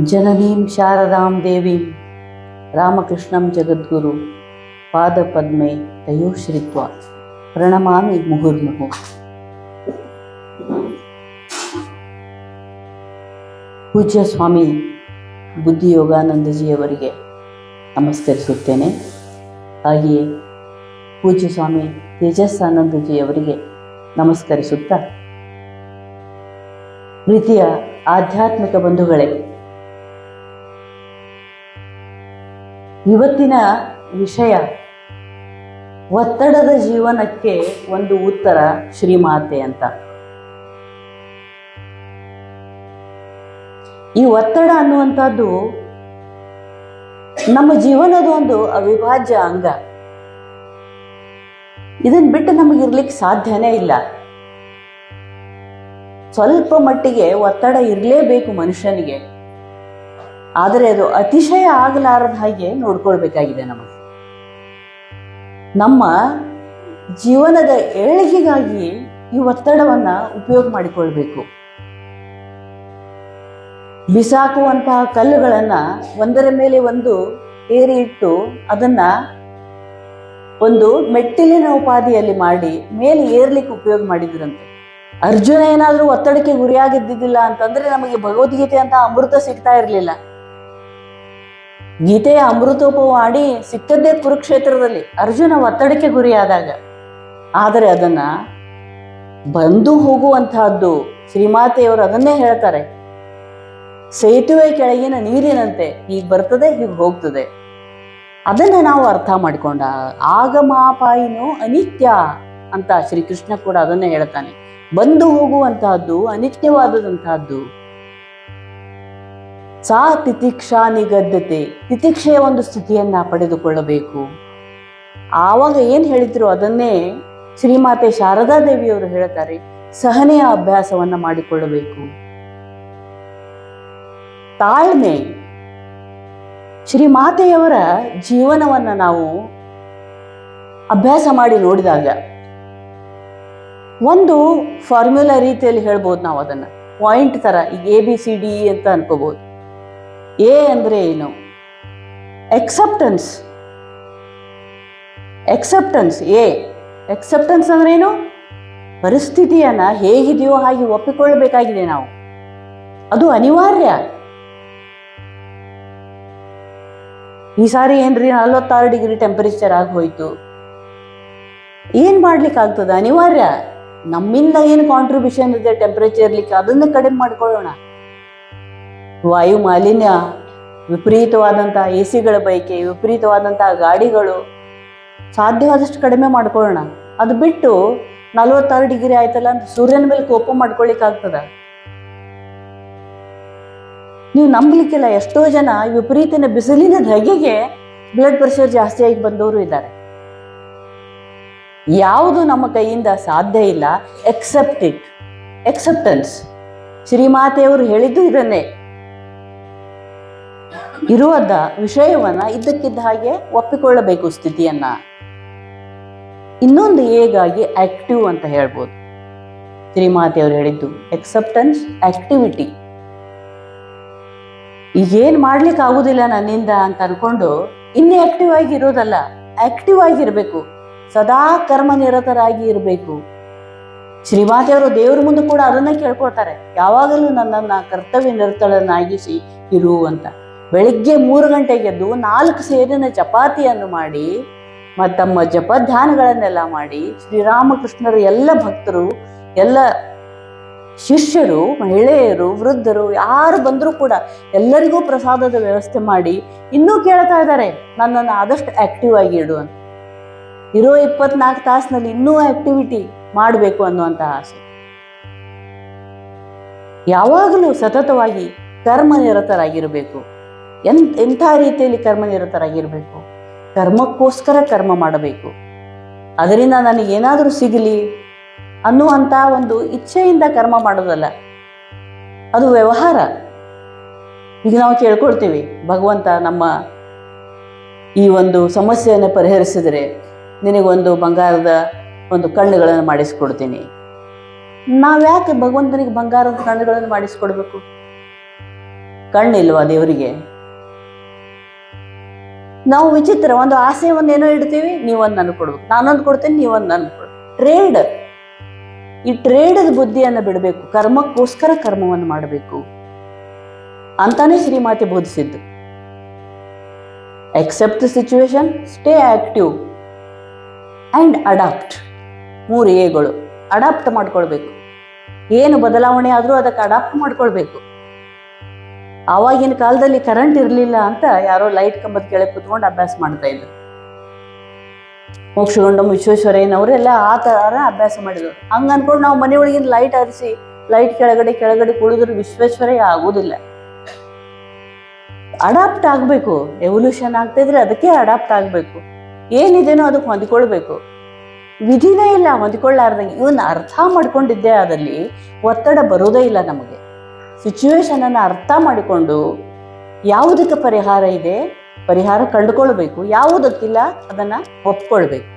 ಜನನೀಂ ಶಾರದಾಂ ದೇವೀಂ ರಾಮಕೃಷ್ಣಂ ಜಗದ್ಗುರು ಪಾದಪದ್ಮೆ ತಯೋಶ್ರಿತ್ವ ಪ್ರಣಮಾಮಿ ಮುಹುರ್ಮುಹು. ಪೂಜ್ಯ ಸ್ವಾಮಿ ಬುದ್ಧಿಯೋಗಾನಂದಜಿಯವರಿಗೆ ನಮಸ್ಕರಿಸುತ್ತೇನೆ. ಹಾಗೆಯೇ ಪೂಜ್ಯ ಸ್ವಾಮಿ ತೇಜಸ್ಸಾನಂದಜಿಯವರಿಗೆ ನಮಸ್ಕರಿಸುತ್ತಾ, ಪ್ರೀತಿಯ ಆಧ್ಯಾತ್ಮಿಕ ಬಂಧುಗಳೇ, ಇವತ್ತಿನ ವಿಷಯ ಒತ್ತಡದ ಜೀವನಕ್ಕೆ ಒಂದು ಉತ್ತರ ಶ್ರೀಮಾತೆ ಅಂತ. ಈ ಒತ್ತಡ ಅನ್ನುವಂಥದ್ದು ನಮ್ಮ ಜೀವನದ ಒಂದು ಅವಿಭಾಜ್ಯ ಅಂಗ. ಇದನ್ನು ಬಿಟ್ಟು ನಮಗಿರ್ಲಿಕ್ಕೆ ಸಾಧ್ಯನೇ ಇಲ್ಲ. ಸ್ವಲ್ಪ ಮಟ್ಟಿಗೆ ಒತ್ತಡ ಇರಲೇಬೇಕು ಮನುಷ್ಯನಿಗೆ, ಆದರೆ ಅದು ಅತಿಶಯ ಆಗಲಾರದ ಹಾಗೆ ನೋಡ್ಕೊಳ್ಬೇಕಾಗಿದೆ. ನಮ್ಮ ಜೀವನದ ಏಳಿಗೆಗಾಗಿ ಈ ಒತ್ತಡವನ್ನ ಉಪಯೋಗ ಮಾಡಿಕೊಳ್ಬೇಕು. ಬಿಸಾಕುವಂತಹ ಕಲ್ಲುಗಳನ್ನ ಒಂದರ ಮೇಲೆ ಒಂದು ಏರಿ ಇಟ್ಟು ಅದನ್ನ ಒಂದು ಮೆಟ್ಟಿಲಿನ ಉಪಾಧಿಯಲ್ಲಿ ಮಾಡಿ ಮೇಲೆ ಏರ್ಲಿಕ್ಕೆ ಉಪಯೋಗ ಮಾಡಿದ್ರಂತೆ. ಅರ್ಜುನ ಏನಾದ್ರೂ ಒತ್ತಡಕ್ಕೆ ಗುರಿಯಾಗಿದ್ದಿದ್ದಿಲ್ಲ ಅಂತಂದ್ರೆ ನಮಗೆ ಭಗವದ್ಗೀತೆ ಅಂತ ಅಮೃತ ಸಿಗ್ತಾ ಇರಲಿಲ್ಲ. ಗೀತೆಯ ಅಮೃತೋಪವಾಣಿ ಸಿಕ್ಕದ್ದೇ ಕುರುಕ್ಷೇತ್ರದಲ್ಲಿ ಅರ್ಜುನ ಒತ್ತಡಕ್ಕೆ ಗುರಿಯಾದಾಗ. ಆದರೆ ಅದನ್ನ ಬಂದು ಹೋಗುವಂತಹದ್ದು ಶ್ರೀಮಾತೆಯವರು ಅದನ್ನೇ ಹೇಳ್ತಾರೆ, ಸೇತುವೆ ಕೆಳಗಿನ ನೀರಿನಂತೆ ಹೀಗೆ ಬರ್ತದೆ ಹೀಗೆ ಹೋಗ್ತದೆ. ಅದನ್ನ ನಾವು ಅರ್ಥ ಮಾಡಿಕೊಂಡ ಆಗಮಾಪಾಯಿನೋ ಅನಿತ್ಯ ಅಂತ ಶ್ರೀಕೃಷ್ಣ ಕೂಡ ಅದನ್ನೇ ಹೇಳ್ತಾನೆ. ಬಂದು ಹೋಗುವಂತಹದ್ದು ಅನಿತ್ಯವಾದಂತಹದ್ದು. ಸಾ ತಿತಿಕ್ಷಾ ನಿಗದ್ಧತೆ, ತಿತಿಕ್ಷೆಯ ಒಂದು ಸ್ಥಿತಿಯನ್ನ ಪಡೆದುಕೊಳ್ಳಬೇಕು. ಆವಾಗ ಏನ್ ಹೇಳಿದ್ರು ಅದನ್ನೇ ಶ್ರೀಮಾತೆ ಶಾರದಾ ದೇವಿಯವರು ಹೇಳ್ತಾರೆ, ಸಹನೆಯ ಅಭ್ಯಾಸವನ್ನ ಮಾಡಿಕೊಳ್ಳಬೇಕು. ತಾಳ್ಮೆ. ಶ್ರೀಮಾತೆಯವರ ಜೀವನವನ್ನ ನಾವು ಅಭ್ಯಾಸ ಮಾಡಿ ನೋಡಿದಾಗ ಒಂದು ಫಾರ್ಮ್ಯುಲಾ ರೀತಿಯಲ್ಲಿ ಹೇಳ್ಬೋದು. ನಾವು ಅದನ್ನ ಪಾಯಿಂಟ್ ತರ, ಈಗ ABCD ಅಂತ ಅನ್ಕೋಬಹುದು. ಎ ಅಂದ್ರೆ ಏನು? ಎಕ್ಸೆಪ್ಟೆನ್ಸ್. ಎಕ್ಸೆಪ್ಟೆನ್ಸ್ ಅಂದ್ರೆ ಏನು? ಪರಿಸ್ಥಿತಿಯನ್ನ ಹೇಗಿದೆಯೋ ಹಾಗೆ ಒಪ್ಪಿಕೊಳ್ಳಬೇಕಾಗಿದೆ ನಾವು. ಅದು ಅನಿವಾರ್ಯ. ಈ ಸಾರಿ ಏನ್ರಿ 46 ಡಿಗ್ರಿ ಟೆಂಪರೇಚರ್ ಆಗಿ ಹೋಯ್ತು, ಏನ್ ಮಾಡ್ಲಿಕ್ಕೆ ಆಗ್ತದೆ? ಅನಿವಾರ್ಯ. ನಮ್ಮಿಂದ ಏನು ಕಾಂಟ್ರಿಬ್ಯೂಷನ್ ಇದೆ ಟೆಂಪರೇಚರ್ ಇರ್ಲಿಕ್ಕೆ, ಅದನ್ನ ಕಡಿಮೆ ಮಾಡ್ಕೊಳ್ಳೋಣ. ವಾಯು ಮಾಲಿನ್ಯ, ವಿಪರೀತವಾದಂತಹ AC ಗಳ ಬೈಕೆ, ವಿಪರೀತವಾದಂತಹ ಗಾಡಿಗಳು, ಸಾಧ್ಯವಾದಷ್ಟು ಕಡಿಮೆ ಮಾಡ್ಕೊಳ್ಳೋಣ. ಅದು ಬಿಟ್ಟು 46 ಡಿಗ್ರಿ ಆಯ್ತಲ್ಲ ಅಂತ ಸೂರ್ಯನ ಮೇಲೆ ಕೋಪ ಮಾಡ್ಕೊಳ್ಳಿಕ್ ಆಗ್ತದ? ನೀವು ನಂಬಲಿಕ್ಕಿಲ್ಲ, ಎಷ್ಟೋ ಜನ ವಿಪರೀತನ ಬಿಸಿಲಿನ ಧಗೆಗೆ ಬ್ಲಡ್ ಪ್ರೆಷರ್ ಜಾಸ್ತಿ ಆಗಿ ಬಂದವರು ಇದ್ದಾರೆ. ಯಾವುದು ನಮ್ಮ ಕೈಯಿಂದ ಸಾಧ್ಯ ಇಲ್ಲ. ಎಕ್ಸೆಪ್ಟೆನ್ಸ್. ಶ್ರೀಮಾತೆಯವರು ಹೇಳಿದ್ದು ಇದನ್ನೇ. ಇರುವುದ ವಿಷಯವನ್ನ ಇದ್ದಕ್ಕಿದ್ದ ಹಾಗೆ ಒಪ್ಪಿಕೊಳ್ಳಬೇಕು ಸ್ಥಿತಿಯನ್ನ. ಇನ್ನೊಂದು ಹೇಗಾಗಿ ಆಕ್ಟಿವ್ ಅಂತ ಹೇಳ್ಬೋದು. ಶ್ರೀಮಾತೆಯವರು ಹೇಳಿದ್ದು ಎಕ್ಸೆಪ್ಟೆನ್ಸ್, ಆಕ್ಟಿವಿಟಿ. ಈಗೇನ್ ಮಾಡ್ಲಿಕ್ಕೆ ಆಗುದಿಲ್ಲ ನನ್ನಿಂದ ಅಂತ ಅನ್ಕೊಂಡು ಇನ್ನೇ ಆಕ್ಟಿವ್ ಆಗಿ ಇರೋದಲ್ಲ, ಆಕ್ಟಿವ್ ಆಗಿರ್ಬೇಕು. ಸದಾ ಕರ್ಮ ನಿರತರಾಗಿ ಇರಬೇಕು. ಶ್ರೀಮಾತೆಯವರು ದೇವ್ರ ಮುಂದೆ ಕೂಡ ಅದನ್ನ ಕೇಳ್ಕೊಳ್ತಾರೆ, ಯಾವಾಗಲೂ ನನ್ನನ್ನ ಕರ್ತವ್ಯ ನಿರತಳನ್ನಾಗಿಸಿ ಇರು ಅಂತ. ಬೆಳಿಗ್ಗೆ 3 ಗಂಟೆಗೆ ಎದ್ದು 4 ಸೇರಿನ ಚಪಾತಿಯನ್ನು ಮಾಡಿ ತಮ್ಮ ಜಪ ಧ್ಯಾನಗಳನ್ನೆಲ್ಲ ಮಾಡಿ ಶ್ರೀರಾಮಕೃಷ್ಣರ ಎಲ್ಲ ಭಕ್ತರು, ಎಲ್ಲ ಶಿಷ್ಯರು, ಮಹಿಳೆಯರು, ವೃದ್ಧರು ಯಾರು ಬಂದರೂ ಕೂಡ ಎಲ್ಲರಿಗೂ ಪ್ರಸಾದದ ವ್ಯವಸ್ಥೆ ಮಾಡಿ ಇನ್ನೂ ಕೇಳ್ತಾ ಇದ್ದಾರೆ, ನನ್ನನ್ನು ಆದಷ್ಟು ಆಕ್ಟಿವ್ ಆಗಿ ಇಡು ಅಂತ. ಇರೋ 24 ತಾಸಿನಲ್ಲಿ ಇನ್ನೂ ಆಕ್ಟಿವಿಟಿ ಮಾಡಬೇಕು ಅನ್ನುವಂತಹ ಆಸೆ. ಯಾವಾಗಲೂ ಸತತವಾಗಿ ಕರ್ಮನಿರತರಾಗಿರಬೇಕು. ಎಂಥ ರೀತಿಯಲ್ಲಿ ಕರ್ಮನಿರತರಾಗಿರಬೇಕು? ಕರ್ಮಕ್ಕೋಸ್ಕರ ಕರ್ಮ ಮಾಡಬೇಕು. ಅದರಿಂದ ನನಗೇನಾದರೂ ಸಿಗಲಿ ಅನ್ನುವಂಥ ಒಂದು ಇಚ್ಛೆಯಿಂದ ಕರ್ಮ ಮಾಡೋದಲ್ಲ, ಅದು ವ್ಯವಹಾರ. ಈಗ ನಾವು ಕೇಳ್ಕೊಳ್ತೀವಿ, ಭಗವಂತ ನಮ್ಮ ಈ ಒಂದು ಸಮಸ್ಯೆಯನ್ನು ಪರಿಹರಿಸಿದರೆ ನಿನಗೊಂದು ಬಂಗಾರದ ಒಂದು ಕಣ್ಣುಗಳನ್ನು ಮಾಡಿಸ್ಕೊಡ್ತೀನಿ. ನಾವ್ಯಾಕೆ ಭಗವಂತನಿಗೆ ಬಂಗಾರದ ಕಣ್ಣುಗಳನ್ನು ಮಾಡಿಸ್ಕೊಡ್ಬೇಕು? ಕಣ್ಣಿಲ್ವಾ ದೇವರಿಗೆ? ನಾವು ವಿಚಿತ್ರ, ಒಂದು ಆಸೆ ಒಂದೇನೋ ಇಡ್ತೀವಿ, ನೀವೊಂದು ನನ್ಗೆ ಕೊಡ್ಬೇಕು, ನಾನೊಂದು ಕೊಡ್ತೀನಿ, ನೀವೊಂದು ನನ್ಗೆ ಕೊಡ್ಬೇಕು. ಟ್ರೇಡ್. ಈ ಟ್ರೇಡದ ಬುದ್ಧಿಯನ್ನು ಬಿಡಬೇಕು, ಕರ್ಮಕ್ಕೋಸ್ಕರ ಕರ್ಮವನ್ನು ಮಾಡಬೇಕು ಅಂತಾನೆ ಶ್ರೀಮಾತೆ ಬೋಧಿಸಿದ್ದು. Except the situation, stay active and adapt. 3 ಎಗಳು. ಅಡಾಪ್ಟ್ ಮಾಡ್ಕೊಳ್ಬೇಕು. ಏನು ಬದಲಾವಣೆ ಆದರೂ ಅದಕ್ಕೆ ಅಡಾಪ್ಟ್ ಮಾಡ್ಕೊಳ್ಬೇಕು. ಆವಾಗಿನ ಕಾಲದಲ್ಲಿ ಕರೆಂಟ್ ಇರಲಿಲ್ಲ ಅಂತ ಯಾರೋ ಲೈಟ್ ಕಂಬದ ಕೆಳಗೆ ಕುತ್ಕೊಂಡು ಅಭ್ಯಾಸ ಮಾಡ್ತಾ ಇದ್ರು. ಮೋಕ್ಷಗೊಂಡ ವಿಶ್ವೇಶ್ವರಯ್ಯನವರೆಲ್ಲ ಆ ಥರ ಅಭ್ಯಾಸ ಮಾಡಿದ್ರು. ಹಂಗ ಅನ್ಕೊಂಡು ನಾವು ಮನೆ ಒಳಗಿನ ಲೈಟ್ ಹರಿಸಿ ಲೈಟ್ ಕೆಳಗಡೆ ಕುಳಿದ್ರು ವಿಶ್ವೇಶ್ವರಯ್ಯ ಆಗೋದಿಲ್ಲ. ಅಡಾಪ್ಟ್ ಆಗಬೇಕು. ಎವಲ್ಯೂಷನ್ ಆಗ್ತಾ ಇದ್ರೆ ಅದಕ್ಕೆ ಅಡಾಪ್ಟ್ ಆಗಬೇಕು. ಏನಿದೇನೋ ಅದಕ್ಕೆ ಹೊಂದಿಕೊಳ್ಬೇಕು. ವಿಧಿನೇ ಇಲ್ಲ ಹೊಂದಿಕೊಳ್ಳಾರ್ದಂಗೆ. ಇವನ್ನ ಅರ್ಥ ಮಾಡ್ಕೊಂಡಿದ್ದೇ ಆದಲ್ಲಿ ಒತ್ತಡ ಬರೋದೇ ಇಲ್ಲ ನಮಗೆ. ಸಿಚುವೇಶನ್ ಅನ್ನು ಅರ್ಥ ಮಾಡಿಕೊಂಡು ಯಾವುದಕ್ಕೆ ಪರಿಹಾರ ಇದೆ ಪರಿಹಾರ ಕಂಡುಕೊಳ್ಬೇಕು, ಯಾವುದಕ್ಕಿಲ್ಲ ಅದನ್ನ ಒಪ್ಕೊಳ್ಬೇಕು.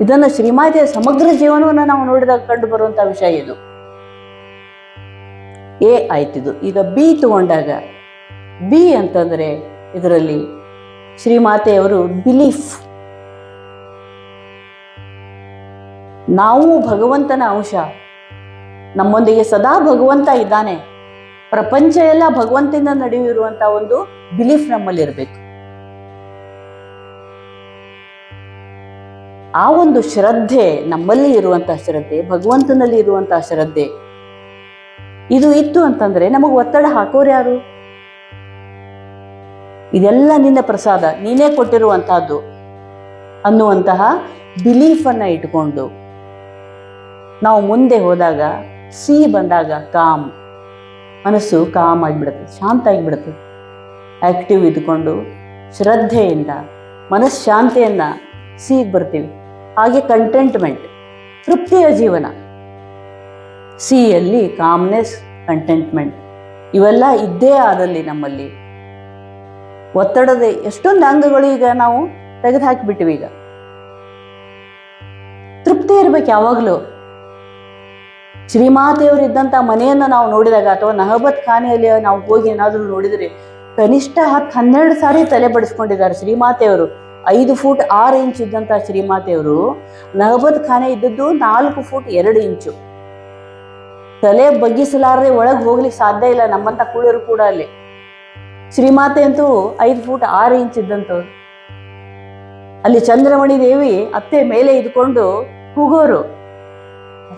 ಇದನ್ನ ಶ್ರೀಮಾತೆಯ ಸಮಗ್ರ ಜೀವನವನ್ನು ನಾವು ನೋಡಿದಾಗ ಕಂಡು ಬರುವಂತಹ ವಿಷಯ ಇದು. ಎ ಆಯ್ತಿದು. ಈಗ ಬಿ ತಗೊಂಡಾಗ, ಬಿ ಅಂತಂದ್ರೆ ಇದರಲ್ಲಿ ಶ್ರೀಮಾತೆಯವರು ಬಿಲೀಫ್. ನಾವು ಭಗವಂತನ ಅಂಶ, ನಮ್ಮೊಂದಿಗೆ ಸದಾ ಭಗವಂತ ಇದ್ದಾನೆ, ಪ್ರಪಂಚ ಎಲ್ಲ ಭಗವಂತನಿಂದ ನಡೆಯುವಂತಹ ಒಂದು ಬಿಲೀಫ್ ನಮ್ಮಲ್ಲಿ ಇರಬೇಕು. ಆ ಒಂದು ಶ್ರದ್ಧೆ, ನಮ್ಮಲ್ಲಿ ಇರುವಂತಹ ಶ್ರದ್ಧೆ, ಭಗವಂತನಲ್ಲಿ ಇರುವಂತಹ ಶ್ರದ್ಧೆ ಇದು ಇತ್ತು ಅಂತಂದ್ರೆ ನಮಗೆ ಒತ್ತಡ ಹಾಕೋರು ಯಾರು? ಇದೆಲ್ಲ ನಿನ್ನ ಪ್ರಸಾದ, ನೀನೇ ಕೊಟ್ಟಿರುವಂತಹದ್ದು ಅನ್ನುವಂತಹ ಬಿಲೀಫ್ ಅನ್ನ ಇಟ್ಕೊಂಡು ನಾವು ಮುಂದೆ ಹೋದಾಗ, ಸಿ ಬಂದಾಗ ಕಾಮ್, ಮನಸ್ಸು ಕಾಮ್ ಆಗಿಬಿಡುತ್ತೆ, ಶಾಂತ ಆಗಿಬಿಡುತ್ತೆ. ಆಕ್ಟಿವ್ ಇದ್ಕೊಂಡು ಶ್ರದ್ಧೆಯಿಂದ ಮನಃಶಾಂತಿಯನ್ನ ಸಿಗೆ ಬರ್ತೀವಿ. ಹಾಗೆ ಕಂಟೆಂಟ್ಮೆಂಟ್, ತೃಪ್ತಿಯ ಜೀವನ. ಸಿಯಲ್ಲಿ ಕಾಮ್ನೆಸ್, ಕಂಟೆಂಟ್ಮೆಂಟ್ ಇವೆಲ್ಲ ಇದ್ದೇ ಆದಲ್ಲಿ ನಮ್ಮಲ್ಲಿ ಒತ್ತಡದ ಎಷ್ಟೊಂದು ಅಂಗಗಳು ಈಗ ನಾವು ತೆಗೆದು ಹಾಕಿಬಿಟ್ಟಿವಿ. ಈಗ ತೃಪ್ತಿ ಇರ್ಬೇಕು ಯಾವಾಗಲೂ. ಶ್ರೀಮಾತೆಯವರು ಇದ್ದಂಥ ಮನೆಯನ್ನು ನಾವು ನೋಡಿದಾಗ ಅಥವಾ ನಹಬತ್ ಖಾನೆಯಲ್ಲಿ ನಾವು ಹೋಗಿ ಏನಾದರೂ ನೋಡಿದರೆ ಕನಿಷ್ಠ 10-12 ಸಾರಿ ತಲೆ ಬಡಿಸ್ಕೊಂಡಿದ್ದಾರೆ ಶ್ರೀಮಾತೆಯವರು. 5 ಫೂಟ್ 6 ಇಂಚ್ ಇದ್ದಂಥ ಶ್ರೀಮಾತೆಯವರು ನಹಬತ್ ಖಾನೆ ಇದ್ದದ್ದು 4 ಫೂಟ್ 2 ಇಂಚು. ತಲೆ ಬಗ್ಗಿಸಲಾರದೆ ಒಳಗೆ ಹೋಗ್ಲಿಕ್ಕೆ ಸಾಧ್ಯ ಇಲ್ಲ ನಮ್ಮಂತ ಕೂಳರು ಕೂಡ. ಅಲ್ಲಿ ಶ್ರೀಮಾತೆ ಅಂತೂ 5 ಫೂಟ್ 6 ಇಂಚ್ ಇದ್ದಂಥವ್ರು. ಅಲ್ಲಿ ಚಂದ್ರಮಣಿ ದೇವಿ ಅತ್ತೆ ಮೇಲೆ ಇದ್ಕೊಂಡು ಕೂಗೋರು.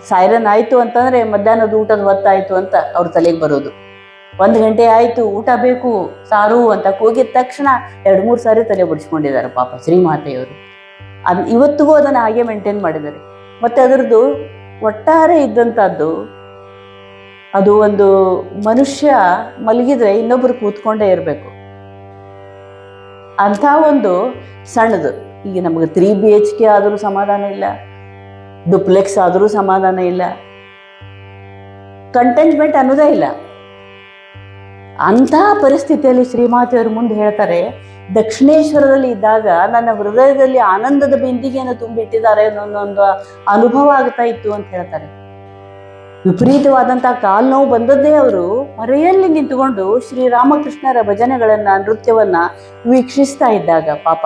ಸೈರನ್ ಆಯ್ತು ಅಂತಂದ್ರೆ ಮಧ್ಯಾಹ್ನದ ಊಟದ ಹೊತ್ತಾಯ್ತು ಅಂತ ಅವ್ರ ತಲೆಗೆ ಬರೋದು. 1 ಗಂಟೆ ಆಯ್ತು, ಊಟ ಬೇಕು, ಸಾರು ಅಂತ ಕೂಗಿದ ತಕ್ಷಣ 2-3 ಸಾರಿ ತಲೆ ಬಡಿಸ್ಕೊಂಡಿದ್ದಾರೆ ಪಾಪ ಶ್ರೀಮಾತೆಯವರು. ಇವತ್ತಿಗೂ ಅದನ್ನ ಹಾಗೆ ಮೇಂಟೈನ್ ಮಾಡಿದ್ದಾರೆ. ಮತ್ತೆ ಅದರದ್ದು ಒಟ್ಟಾರೆ ಇದ್ದಂಥದ್ದು, ಅದು ಒಂದು ಮನುಷ್ಯ ಮಲಗಿದ್ರೆ ಇನ್ನೊಬ್ರು ಕೂತ್ಕೊಂಡೇ ಇರಬೇಕು ಅಂಥ ಒಂದು ಸಣ್ಣದು. ಈಗ ನಮಗೆ 3 BHK ಆದರೂ ಸಮಾಧಾನ ಇಲ್ಲ, ಡುಪ್ಲೆಕ್ಸ್ ಆದರೂ ಸಮಾಧಾನ ಇಲ್ಲ, ಕಂಟೆಂಟ್ಮೆಂಟ್ ಅನ್ನೋದೇ ಇಲ್ಲ. ಅಂತಹ ಪರಿಸ್ಥಿತಿಯಲ್ಲಿ ಶ್ರೀಮಾತೆಯವರು ಮುಂದೆ ಹೇಳ್ತಾರೆ, ದಕ್ಷಿಣೇಶ್ವರದಲ್ಲಿ ಇದ್ದಾಗ ನನ್ನ ಹೃದಯದಲ್ಲಿ ಆನಂದದ ಬಿಂದಿಗೆಯನ್ನು ತುಂಬಿಟ್ಟಿದ್ದಾರೆ ಅನ್ನೊಂದು ಅನುಭವ ಆಗ್ತಾ ಇತ್ತು ಅಂತ ಹೇಳ್ತಾರೆ. ವಿಪರೀತವಾದಂತಹ ಕಾಲು ನೋವು ಬಂದದ್ದೇ ಅವರು ಮರೆಯಲ್ಲಿ ನಿಂತುಕೊಂಡು ಶ್ರೀರಾಮಕೃಷ್ಣರ ಭಜನೆಗಳನ್ನ, ನೃತ್ಯವನ್ನ ವೀಕ್ಷಿಸ್ತಾ ಇದ್ದಾಗ ಪಾಪ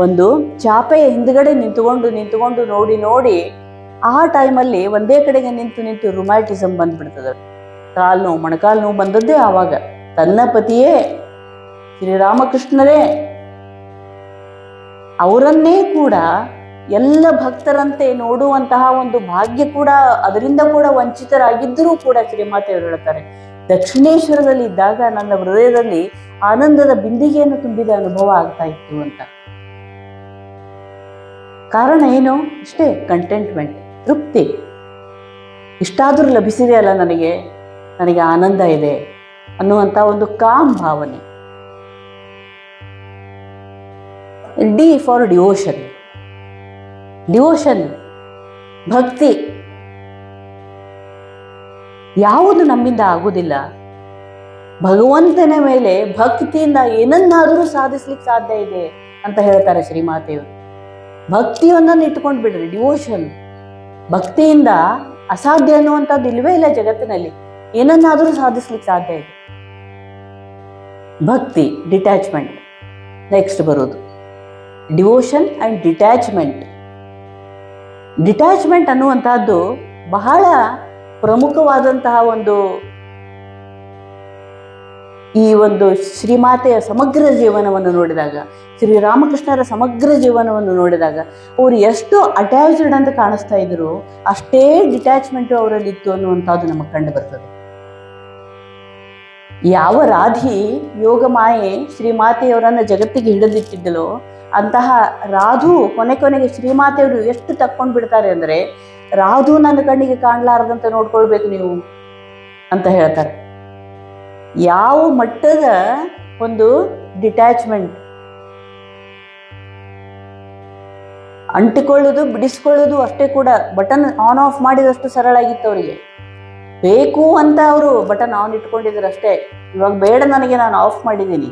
ಒಂದು ಚಾಪೆಯ ಹಿಂದ್ಗಡೆ ನಿಂತುಕೊಂಡು ನೋಡಿ ಆ ಟೈಮಲ್ಲಿ ಒಂದೇ ಕಡೆಗೆ ನಿಂತು ರುಮ್ಯಾಟಿಸಮ್ ಬಂದ್ಬಿಡ್ತದೆ. ಕಾಲು ನೋವು, ಮೊಣಕಾಲು ನೋವು ಬಂದದ್ದೇ ಆವಾಗ. ತನ್ನ ಪತಿಯೇ ಶ್ರೀರಾಮಕೃಷ್ಣರೇ ಅವರನ್ನೇ ಕೂಡ ಎಲ್ಲ ಭಕ್ತರಂತೆ ನೋಡುವಂತಹ ಒಂದು ಭಾಗ್ಯ ಕೂಡ, ಅದರಿಂದ ಕೂಡ ವಂಚಿತರಾಗಿದ್ದರೂ ಕೂಡ ಶ್ರೀಮಾತೆಯವರು ಹೇಳ್ತಾರೆ, ದಕ್ಷಿಣೇಶ್ವರದಲ್ಲಿ ಇದ್ದಾಗ ನನ್ನ ಹೃದಯದಲ್ಲಿ ಆನಂದದ ಬಿಂದಿಗೆಯನ್ನು ತುಂಬಿದ ಅನುಭವ ಆಗ್ತಾ ಇತ್ತು ಅಂತ. ಕಾರಣ ಏನು? ಇಷ್ಟೇ, ಕಂಟೆಂಟ್ಮೆಂಟ್, ತೃಪ್ತಿ. ಇಷ್ಟಾದರೂ ಲಭಿಸಿದೆ ಅಲ್ಲ ನನಗೆ ಆನಂದ ಇದೆ ಅನ್ನುವಂಥ ಒಂದು ಕಾಮ್ ಭಾವನೆ. D for devotion. ಡಿವೋಷನ್, ಭಕ್ತಿ. ಯಾವುದು ನಮ್ಮಿಂದ ಆಗುವುದಿಲ್ಲ. ಭಗವಂತನ ಮೇಲೆ ಭಕ್ತಿಯಿಂದ ಏನನ್ನಾದರೂ ಸಾಧಿಸ್ಲಿಕ್ಕೆ ಸಾಧ್ಯ ಇದೆ ಅಂತ ಹೇಳ್ತಾರೆ ಶ್ರೀಮಾತೆಯವರು. ಭಕ್ತಿಯನ್ನ ಇಟ್ಕೊಂಡು ಬಿಡ್ರಿ, ಡಿವೋಷನ್. ಭಕ್ತಿಯಿಂದ ಅಸಾಧ್ಯ ಅನ್ನುವಂಥದ್ದು ಇಲ್ವೇ ಇಲ್ಲ ಜಗತ್ತಿನಲ್ಲಿ. ಏನನ್ನಾದರೂ ಸಾಧಿಸ್ಲಿಕ್ಕೆ ಸಾಧ್ಯ ಇದೆ. ಭಕ್ತಿ, ಡಿಟ್ಯಾಚ್ಮೆಂಟ್ ನೆಕ್ಸ್ಟ್ ಬರೋದು. Devotion and detachment. ಡಿಟ್ಯಾಚ್ಮೆಂಟ್ ಅನ್ನುವಂತಹದ್ದು ಬಹಳ ಪ್ರಮುಖವಾದಂತಹ ಈ ಒಂದು ಶ್ರೀಮಾತೆಯ ಸಮಗ್ರ ಜೀವನವನ್ನು ನೋಡಿದಾಗ, ಶ್ರೀರಾಮಕೃಷ್ಣರ ಸಮಗ್ರ ಜೀವನವನ್ನು ನೋಡಿದಾಗ ಅವರು ಎಷ್ಟು ಅಟ್ಯಾಚ್ಡ್ ಅಂತ ಕಾಣಿಸ್ತಾ ಇದ್ರು, ಅಷ್ಟೇ ಡಿಟ್ಯಾಚ್ಮೆಂಟು ಅವರಲ್ಲಿ ಇತ್ತು ಅನ್ನುವಂಥದ್ದು ನಮಗೆ ಕಂಡು ಬರ್ತದೆ. ಯಾವ ರಾಧಿ ಯೋಗ ಮಾಯೆ ಶ್ರೀಮಾತೆಯವರನ್ನು ಜಗತ್ತಿಗೆ ಹಿಡಿದಿಟ್ಟಿದ್ದಲೋ ಅಂತಹ ರಾಧು ಕೊನೆಗೆ ಶ್ರೀಮಾತೆಯವರು ಎಷ್ಟು ತಕ್ಕೊಂಡು ಬಿಡ್ತಾರೆ ಅಂದರೆ, ರಾಧು ನನ್ನ ಕಣ್ಣಿಗೆ ಕಾಣಲಾರದಂತೆ ನೋಡ್ಕೊಳ್ಬೇಕು ನೀವು ಅಂತ ಹೇಳ್ತಾರೆ. ಯಾವ ಮಟ್ಟದ ಒಂದು ಡಿಟ್ಯಾಚ್ಮೆಂಟ್. ಅಂಟಿಕೊಳ್ಳೋದು ಬಿಡಿಸ್ಕೊಳ್ಳೋದು ಅಷ್ಟೇ ಕೂಡ ಬಟನ್ ಆನ್ ಆಫ್ ಮಾಡಿದಷ್ಟು ಸರಳ ಆಗಿತ್ತು ಅವರಿಗೆ. ಬೇಕು ಅಂತ ಅವರು ಬಟನ್ ಆನ್ ಇಟ್ಕೊಂಡಿದ್ರು ಅಷ್ಟೇ. ಇವಾಗ ಬೇಡ ನನಗೆ, ನಾನು ಆಫ್ ಮಾಡಿದ್ದೀನಿ.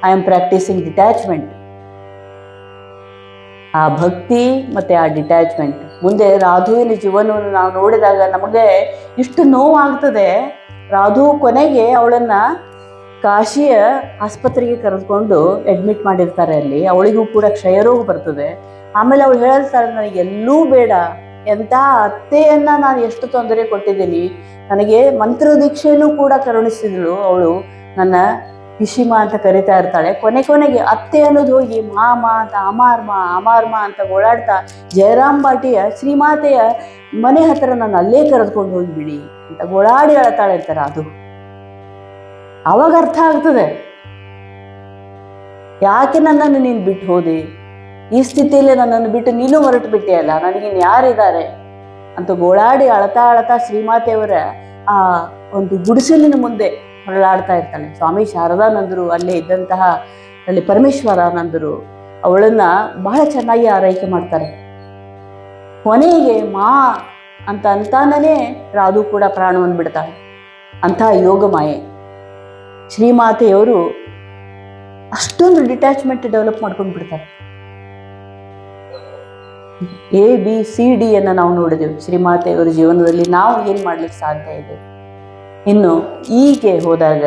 I am practising detachment. ಆ ಭಕ್ತಿ ಮತ್ತೆ ಆ ಡಿಟ್ಯಾಚ್ಮೆಂಟ್. ಮುಂದೆ ರಾಧುವಿನ ಜೀವನವನ್ನು ನಾವು ನೋಡಿದಾಗ ನಮಗೆ ಇಷ್ಟು ನೋವಾಗ್ತದೆ. ರಾಧು ಕೊನೆಗೆ ಅವಳನ್ನ ಕಾಶಿಯ ಆಸ್ಪತ್ರೆಗೆ ಕರೆದುಕೊಂಡು ಅಡ್ಮಿಟ್ ಮಾಡಿರ್ತಾರೆ. ಅಲ್ಲಿ ಅವಳಿಗೂ ಕೂಡ ಕ್ಷಯರೋಗ ಬರ್ತದೆ. ಆಮೇಲೆ ಅವಳು ಹೇಳ್ತಾಳೆ, ನನಗೆ ಎಲ್ಲೂ ಬೇಡ, ಎಂಥ ಅತ್ತೆಯನ್ನ ನಾನು ಎಷ್ಟು ತೊಂದರೆ ಕೊಟ್ಟಿದ್ದೀನಿ, ನನಗೆ ಮಂತ್ರ ದೀಕ್ಷೆಯನ್ನು ಕೂಡ ಕರುಣಿಸಿದಳು ಅವಳು, ನನ್ನ ಪಿಶಿಮಾ ಅಂತ ಕರಿತಾ ಇರ್ತಾಳೆ. ಕೊನೆಗೆ ಅತ್ತೆ ಅನ್ನೋದು ಹೋಗಿ ಮಾಮ ಅಂತ ಅಮಾರ್ಮ ಅಂತ ಓಡಾಡ್ತಾ ಜಯರಾಮ್ ಬಾಟಿಯ ಶ್ರೀಮಾತೆಯ ಮನೆ ಹತ್ರ ನಾನು ಅಲ್ಲೇ ಕರೆದುಕೊಂಡು ಹೋಗಿಬಿಡಿ ಅಂತ ಗೋಳಾಡಿ ಅಳ್ತಾಳೆ ಇರ್ತಾರೆ. ಅದು ಅವಾಗ ಅರ್ಥ ಆಗ್ತದೆ, ಯಾಕೆ ನನ್ನನ್ನು ನೀನು ಬಿಟ್ಟು ಹೋದೆ, ಈ ಸ್ಥಿತಿಯಲ್ಲಿ ನನ್ನನ್ನು ಬಿಟ್ಟು ನೀನು ಹೊರಟು ಬಿಟ್ಟೆ ಅಲ್ಲ, ನನಗಿನ್ ಯಾರಿದ್ದಾರೆ ಅಂತ ಗೋಳಾಡಿ ಅಳತಾ ಶ್ರೀಮಾತೆಯವರ ಆ ಒಂದು ಗುಡಿಸಲಿನ ಮುಂದೆ ಹೊರಳಾಡ್ತಾ ಇರ್ತಾಳೆ. ಸ್ವಾಮಿ ಶಾರದಾನಂದರು ಅಲ್ಲೇ ಇದ್ದಂತಹ ಅಲ್ಲಿ ಪರಮೇಶ್ವರಾನಂದರು ಅವಳನ್ನ ಬಹಳ ಚೆನ್ನಾಗಿ ಆರೈಕೆ ಮಾಡ್ತಾರೆ. ಕೊನೆಗೆ ಮಾ ಅಂತಾನೇ ರಾಧು ಕೂಡ ಪ್ರಾಣವನ್ನು ಬಿಡ್ತಾಳೆ. ಅಂತಹ ಯೋಗ ಮಾಯೆ. ಶ್ರೀಮಾತೆಯವರು ಅಷ್ಟೊಂದು ಡಿಟ್ಯಾಚ್ಮೆಂಟ್ ಡೆವಲಪ್ ಮಾಡ್ಕೊಂಡು ಬಿಡ್ತಾರೆ. ABCD ನಾವು ನೋಡಿದೆವು ಶ್ರೀಮಾತೆಯವರ ಜೀವನದಲ್ಲಿ. ನಾವು ಏನು ಮಾಡ್ಲಿಕ್ಕೆ ಸಾಧ್ಯ ಇದೆ? ಇನ್ನು ಈಗೆ ಹೋದಾಗ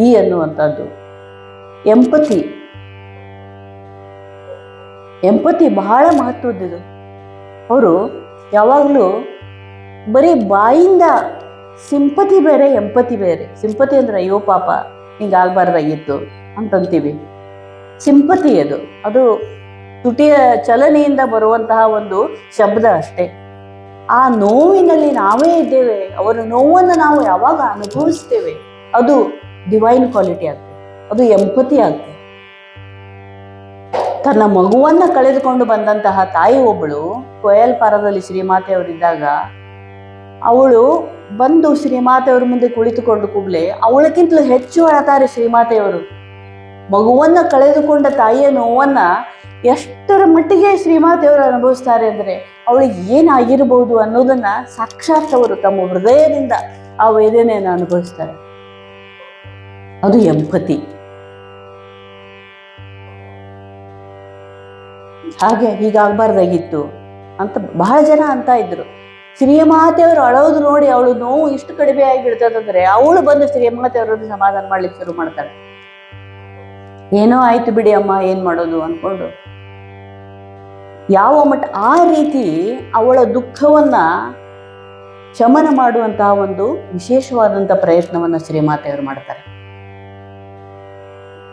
ಈ ಅನ್ನುವಂಥದ್ದು ಎಂಪತಿ ಬಹಳ ಮಹತ್ವದ್ದು. ಅವರು ಯಾವಾಗಲೂ ಬರೀ ಬಾಯಿಂದ ಸಿಂಪತಿ ಬೇರೆ, ಎಂಪತಿ ಬೇರೆ. ಸಿಂಪತಿ ಅಂದ್ರೆ ಅಯ್ಯೋ ಪಾಪ ಹಿಂಗಾಗಬಾರ್ದಾಗಿತ್ತು ಅಂತಂತೀವಿ. ಸಿಂಪತಿ ಅದು ತುಟಿಯ ಚಲನೆಯಿಂದ ಬರುವಂತಹ ಒಂದು ಶಬ್ದ ಅಷ್ಟೇ. ಆ ನೋವಿನಲ್ಲಿ ನಾವೇ ಇದ್ದೇವೆ, ಅವರ ನೋವನ್ನು ನಾವು ಯಾವಾಗ ಅನುಭವಿಸ್ತೇವೆ ಅದು ಡಿವೈನ್ ಕ್ವಾಲಿಟಿ ಆಗ್ತದೆ, ಅದು ಎಂಪತಿ ಆಗ್ತದೆ. ತನ್ನ ಮಗುವನ್ನ ಕಳೆದುಕೊಂಡು ಬಂದಂತಹ ತಾಯಿ ಒಬ್ಬಳು ಕೊಯಲ್ಪಾರದಲ್ಲಿ ಶ್ರೀಮಾತೆಯವರಿದ್ದಾಗ ಅವಳು ಬಂದು ಶ್ರೀಮಾತೆಯವ್ರ ಮುಂದೆ ಕುಳಿತುಕೊಂಡು ಕೂಡಲೇ ಅವಳಕ್ಕಿಂತಲೂ ಹೆಚ್ಚು ಅಳತಾರೆ ಶ್ರೀಮಾತೆಯವರು. ಮಗುವನ್ನ ಕಳೆದುಕೊಂಡ ತಾಯಿಯ ನೋವನ್ನ ಎಷ್ಟರ ಮಟ್ಟಿಗೆ ಶ್ರೀಮಾತೆಯವರು ಅನುಭವಿಸ್ತಾರೆ ಅಂದರೆ ಅವಳಿಗೆ ಏನಾಗಿರ್ಬೋದು ಅನ್ನೋದನ್ನ ಸಾಕ್ಷಾತ್ ಅವರು ತಮ್ಮ ಹೃದಯದಿಂದ ಆ ವೇದನೆಯನ್ನು ಅನುಭವಿಸ್ತಾರೆ. ಅದು ಎಂಪತಿ. ಹಾಗೆ ಹೀಗಾಗಬಾರ್ದಾಗಿತ್ತು ಅಂತ ಬಹಳ ಜನ ಅಂತ ಇದ್ರು. ಶ್ರೀಮಾತೆಯವರು ಅಳೋದು ನೋಡಿ ಅವಳು ನೋವು ಇಷ್ಟು ಕಡಿಮೆ ಆಗಿಬಿಡ್ತದಂದ್ರೆ ಅವಳು ಬಂದು ಶ್ರೀಮಾತೆಯವರನ್ನು ಸಮಾಧಾನ ಮಾಡ್ಲಿಕ್ಕೆ ಶುರು ಮಾಡ್ತಾಳೆ. ಏನೋ ಆಯ್ತು ಬಿಡಿ ಅಮ್ಮ, ಏನ್ ಮಾಡೋದು ಅನ್ಕೊಂಡು ಯಾವ ಮಟ್ಟ ಆ ರೀತಿ ಅವಳ ದುಃಖವನ್ನ ಶಮನ ಮಾಡುವಂತಹ ಒಂದು ವಿಶೇಷವಾದಂತಹ ಪ್ರಯತ್ನವನ್ನ ಶ್ರೀಮಾತೆಯವರು ಮಾಡ್ತಾರೆ.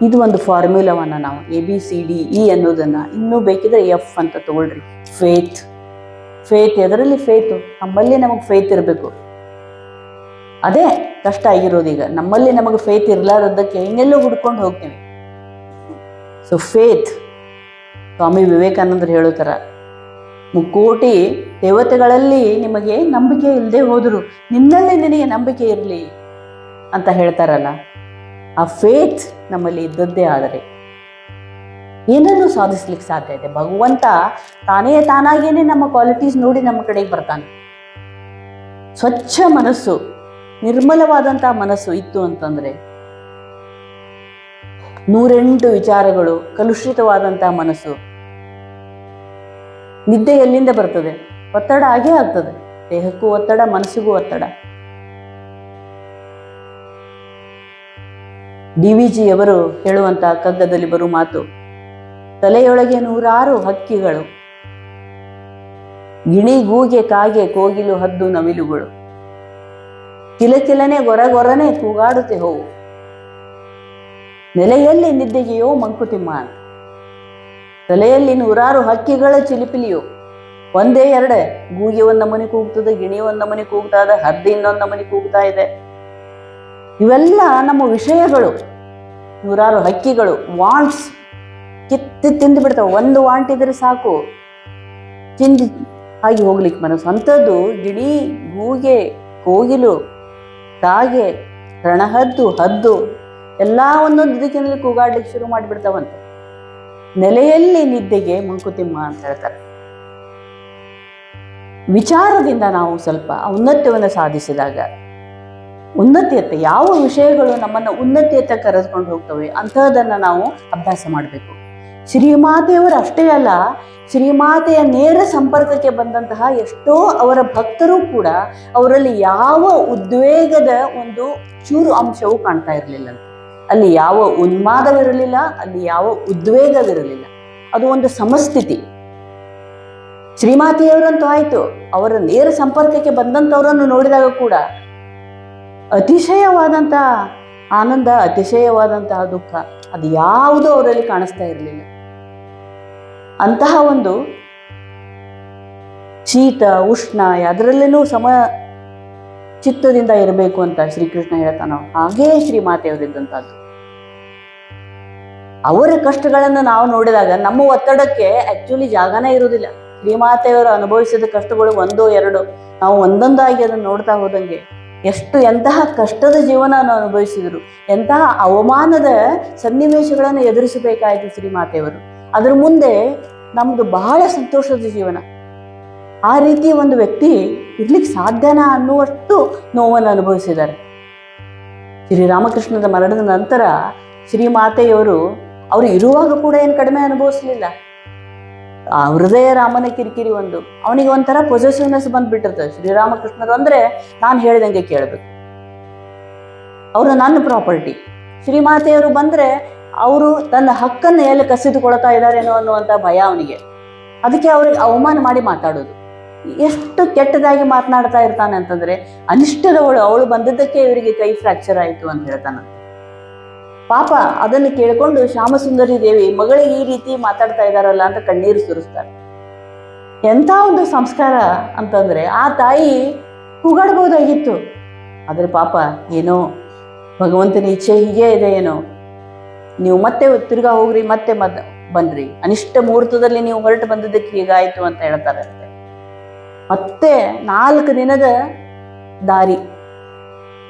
ಇದು ಒಂದು ಫಾರ್ಮ್ಯುಲಾವನ್ನ ನಾವು ABCDE ಅನ್ನೋದನ್ನ ಇನ್ನೂ ಬೇಕಿದ್ರೆ F ಅಂತ ತಗೊಳ್ರಿ. ಫೇತ್ ಎದರಲ್ಲಿ ಫೇತು? ನಮ್ಮಲ್ಲಿ ನಮಗೆ ಫೇತ್ ಇರಬೇಕು. ಅದೇ ಕಷ್ಟ ಆಗಿರೋದು ಈಗ. ನಮ್ಮಲ್ಲಿ ನಮಗೆ ಫೇತ್ ಇರ್ಲಾರದಕ್ಕೆ ಇನ್ನೆಲ್ಲೋ ಹುಡ್ಕೊಂಡು ಹೋಗ್ತೀವಿ. ಸೊ ಫೇತ್, ಸ್ವಾಮಿ ವಿವೇಕಾನಂದರು ಹೇಳೋ ಥರ, ಮುಕ್ಕೋಟಿ ದೇವತೆಗಳಲ್ಲಿ ನಿಮಗೆ ನಂಬಿಕೆ ಇಲ್ಲದೆ ಹೋದ್ರು ನಿನ್ನಲ್ಲಿ ನಿನಗೆ ನಂಬಿಕೆ ಇರಲಿ ಅಂತ ಹೇಳ್ತಾರಲ್ಲ, ಆ ಫೇತ್ ನಮ್ಮಲ್ಲಿ ಇದ್ದದ್ದೇ ಆದರೆ ಏನನ್ನೂ ಸಾಧಿಸ್ಲಿಕ್ಕೆ ಸಾಧ್ಯ ಇದೆ. ಭಗವಂತ ತಾನಾಗೇನೆ ನಮ್ಮ ಕ್ವಾಲಿಟೀಸ್ ನೋಡಿ ನಮ್ಮ ಕಡೆಗೆ ಬರ್ತಾನೆ. ಸ್ವಚ್ಛ ಮನಸ್ಸು, ನಿರ್ಮಲವಾದಂತಹ ಮನಸ್ಸು ಇತ್ತು ಅಂತಂದ್ರೆ 108 ವಿಚಾರಗಳು, ಕಲುಷಿತವಾದಂತಹ ಮನಸ್ಸು, ನಿದ್ದೆ ಎಲ್ಲಿಂದ ಬರ್ತದೆ? ಒತ್ತಡ ಆಗೇ ಆಗ್ತದೆ. ದೇಹಕ್ಕೂ ಒತ್ತಡ, ಮನಸ್ಸಿಗೂ ಒತ್ತಡ. DVGಯವರು ಹೇಳುವಂತ ಕಗ್ಗದಲ್ಲಿ ಬರುವ ಮಾತು, ತಲೆಯೊಳಗೆ 100 ಹಕ್ಕಿಗಳು, ಗಿಣಿ ಗೂಗೆ ಕಾಗೆ ಕೋಗಿಲು ಹದ್ದು ನವಿಲುಗಳು, ಕಿಲಕಿಲನೆ ಗೊರಗೊರನೆ ಕೂಗಾಡುತ್ತೆ ಹೋವು, ನೆಲೆಯಲ್ಲಿ ನಿದ್ದೆಗೆಯೋ ಮಂಕುತಿಮ್ಮ ಅಂತ. ತಲೆಯಲ್ಲಿ 100 ಹಕ್ಕಿಗಳ ಚಿಲಿಪಿಲಿಯೋ, ಒಂದೇ ಎರಡೇ, ಗೂಗೆ ಒಂದ್ ನಮೂನಿ ಕೂಗ್ತದೆ, ಗಿಣಿ ಒಂದ್ ನಮೂನಿ ಕೂಗ್ತಾ ಇದೆ, ಹದ್ದು ಇನ್ನೊಂದ್ ನಮೂನಿ ಕೂಗ್ತಾ ಇದೆ. ಇವೆಲ್ಲ ನಮ್ಮ ವಿಷಯಗಳು. 100 ಹಕ್ಕಿಗಳು ವಾಂಟ್ಸ್ ತಿಂದು ಬಿಡ್ತಾವೆ. ಒಂದು ವಾಂಟ್ ಇದ್ರೆ ಸಾಕು, ತಿಂದು ಹಾಗೆ ಹೋಗ್ಲಿಕ್ಕೆ ಮನಸ್ಸು. ಅಂಥದ್ದು ಗಿಣಿ ಗೂಗೆ ಕೋಗಿಲು ಕಾಗೆ ರಣಹದ್ದು ಹದ್ದು ಎಲ್ಲ ಒಂದೊಂದು ದಿಕ್ಕಿನಲ್ಲಿ ಕೂಗಾಡ್ಲಿಕ್ಕೆ ಶುರು ಮಾಡಿಬಿಡ್ತಾವಂತೆ. ನೆಲೆಯಲ್ಲಿ ನಿದ್ದೆಗೆ ಮಂಕುತಿಮ್ಮ ಅಂತ ಹೇಳ್ತಾರೆ. ವಿಚಾರದಿಂದ ನಾವು ಸ್ವಲ್ಪ ಔನ್ನತ್ಯವನ್ನು ಸಾಧಿಸಿದಾಗ, ಉನ್ನತಿಯತ್ತ ಯಾವ ವಿಷಯಗಳು ನಮ್ಮನ್ನು ಉನ್ನತಿಯತ್ತ ಕರೆದುಕೊಂಡು ಹೋಗ್ತವೆ ಅಂಥದನ್ನ ನಾವು ಅಭ್ಯಾಸ ಮಾಡಬೇಕು. ಶ್ರೀಮಾತೆಯವರು ಅಷ್ಟೇ ಅಲ್ಲ, ಶ್ರೀಮಾತೆಯ ನೇರ ಸಂಪರ್ಕಕ್ಕೆ ಬಂದಂತಹ ಎಷ್ಟೋ ಅವರ ಭಕ್ತರು ಕೂಡ ಅವರಲ್ಲಿ ಯಾವ ಉದ್ವೇಗದ ಒಂದು ಚೂರು ಅಂಶವೂ ಕಾಣ್ತಾ ಇರಲಿಲ್ಲ. ಅಲ್ಲಿ ಯಾವ ಉನ್ಮಾದವಿರಲಿಲ್ಲ, ಅಲ್ಲಿ ಯಾವ ಉದ್ವೇಗವಿರಲಿಲ್ಲ. ಅದು ಒಂದು ಸಮಸ್ಥಿತಿ. ಶ್ರೀಮಾತೆಯವರಂತೂ ಆಯ್ತು, ಅವರ ನೇರ ಸಂಪರ್ಕಕ್ಕೆ ಬಂದಂಥವರನ್ನು ನೋಡಿದಾಗ ಕೂಡ ಅತಿಶಯವಾದಂಥ ಆನಂದ, ಅತಿಶಯವಾದಂತಹ ದುಃಖ ಅದು ಯಾವುದೂ ಅವರಲ್ಲಿ ಕಾಣಿಸ್ತಾ ಇರಲಿಲ್ಲ. ಅಂತಹ ಒಂದು ಶೀತ ಉಷ್ಣ ಅದರಲ್ಲೇನೂ ಸಮ ಚಿತ್ತದಿಂದ ಇರಬೇಕು ಅಂತ ಶ್ರೀಕೃಷ್ಣ ಹೇಳ್ತಾನೋ ಹಾಗೇ ಶ್ರೀಮಾತೆಯವರಿದ್ದಂಥದ್ದು. ಅವರ ಕಷ್ಟಗಳನ್ನು ನಾವು ನೋಡಿದಾಗ ನಮ್ಮ ಒತ್ತಡಕ್ಕೆ ಆಕ್ಚುಲಿ ಜಾಗನೇ ಇರುವುದಿಲ್ಲ. ಶ್ರೀಮಾತೆಯವರು ಅನುಭವಿಸಿದ ಕಷ್ಟಗಳು 1, 2 ನಾವು ಒಂದೊಂದಾಗಿ ಅದನ್ನು ನೋಡ್ತಾ ಹೋದಂಗೆ ಎಂತಹ ಕಷ್ಟದ ಜೀವನ ಅನುಭವಿಸಿದರು, ಎಂತಹ ಅವಮಾನದ ಸನ್ನಿವೇಶಗಳನ್ನು ಎದುರಿಸಬೇಕಾಯಿತು ಶ್ರೀಮಾತೆಯವರು. ಅದ್ರ ಮುಂದೆ ನಮ್ದು ಬಹಳ ಸಂತೋಷದ ಜೀವನ. ಆ ರೀತಿ ಒಂದು ವ್ಯಕ್ತಿ ಇರ್ಲಿಕ್ಕೆ ಸಾಧ್ಯನಾ ಅನ್ನುವಷ್ಟು ನೋವನ್ನು ಅನುಭವಿಸಿದ್ದಾರೆ. ಶ್ರೀರಾಮಕೃಷ್ಣದ ಮರಣದ ನಂತರ ಶ್ರೀಮಾತೆಯವರು ಅವರು ಇರುವಾಗ ಕೂಡ ಏನು ಕಡಿಮೆ ಅನುಭವಿಸಲಿಲ್ಲ. ಆ ಹೃದಯ ರಾಮನ ಕಿರಿಕಿರಿ ಒಂದು, ಅವನಿಗೆ ಒಂಥರ ಪೊಸೆಸಿವ್ನೆಸ್ ಬಂದ್ಬಿಟ್ಟಿರ್ತದೆ. ಶ್ರೀರಾಮಕೃಷ್ಣರು ಅಂದ್ರೆ ನಾನು ಹೇಳಿದಂಗೆ ಕೇಳಬೇಕು, ಅವರು ನನ್ನ ಪ್ರಾಪರ್ಟಿ. ಶ್ರೀಮಾತೆಯವರು ಬಂದ್ರೆ ಅವರು ತನ್ನ ಹಕ್ಕನ್ನು ಎಲ್ಲಿ ಕಸಿದುಕೊಳ್ತಾ ಇದ್ದಾರೇನೋ ಅನ್ನುವಂಥ ಭಯ ಅವನಿಗೆ. ಅದಕ್ಕೆ ಅವ್ರಿಗೆ ಅವಮಾನ ಮಾಡಿ ಮಾತಾಡೋದು. ಎಷ್ಟು ಕೆಟ್ಟದಾಗಿ ಮಾತನಾಡ್ತಾ ಇರ್ತಾನೆ ಅಂತಂದ್ರೆ, ಅನಿಷ್ಟದವಳು ಅವಳು ಬಂದಿದ್ದಕ್ಕೆ ಇವರಿಗೆ ಕೈ ಫ್ರಾಕ್ಚರ್ ಆಯಿತು ಅಂತ ಹೇಳ್ತಾನೆ. ಪಾಪ ಅದನ್ನು ಕೇಳಿಕೊಂಡು ಶ್ಯಾಮಸುಂದರಿ ದೇವಿ ಮಗಳಿಗೆ ಈ ರೀತಿ ಮಾತಾಡ್ತಾ ಇದ್ದಾರಲ್ಲ ಅಂತ ಕಣ್ಣೀರು ಸುರಿಸ್ತಾರೆ. ಎಂಥ ಒಂದು ಸಂಸ್ಕಾರ ಅಂತಂದ್ರೆ, ಆ ತಾಯಿ ಕೂಗಾಡ್ಬೋದಾಗಿತ್ತು, ಆದರೆ ಪಾಪ ಏನೋ ಭಗವಂತನ ಇಚ್ಛೆ ಹೀಗೆ ಇದೆ ಏನೋ, ನೀವು ಮತ್ತೆ ತಿರ್ಗಾ ಹೋಗ್ರಿ, ಮತ್ತೆ ಬನ್ರಿ, ಅನಿಷ್ಟ ಮುಹೂರ್ತದಲ್ಲಿ ನೀವು ಹೊರಟು ಬಂದಿದ್ದಕ್ಕೆ ಹೀಗಾಯ್ತು ಅಂತ ಹೇಳ್ತಾರೆ. ಮತ್ತೆ 4 ದಿನದ ದಾರಿ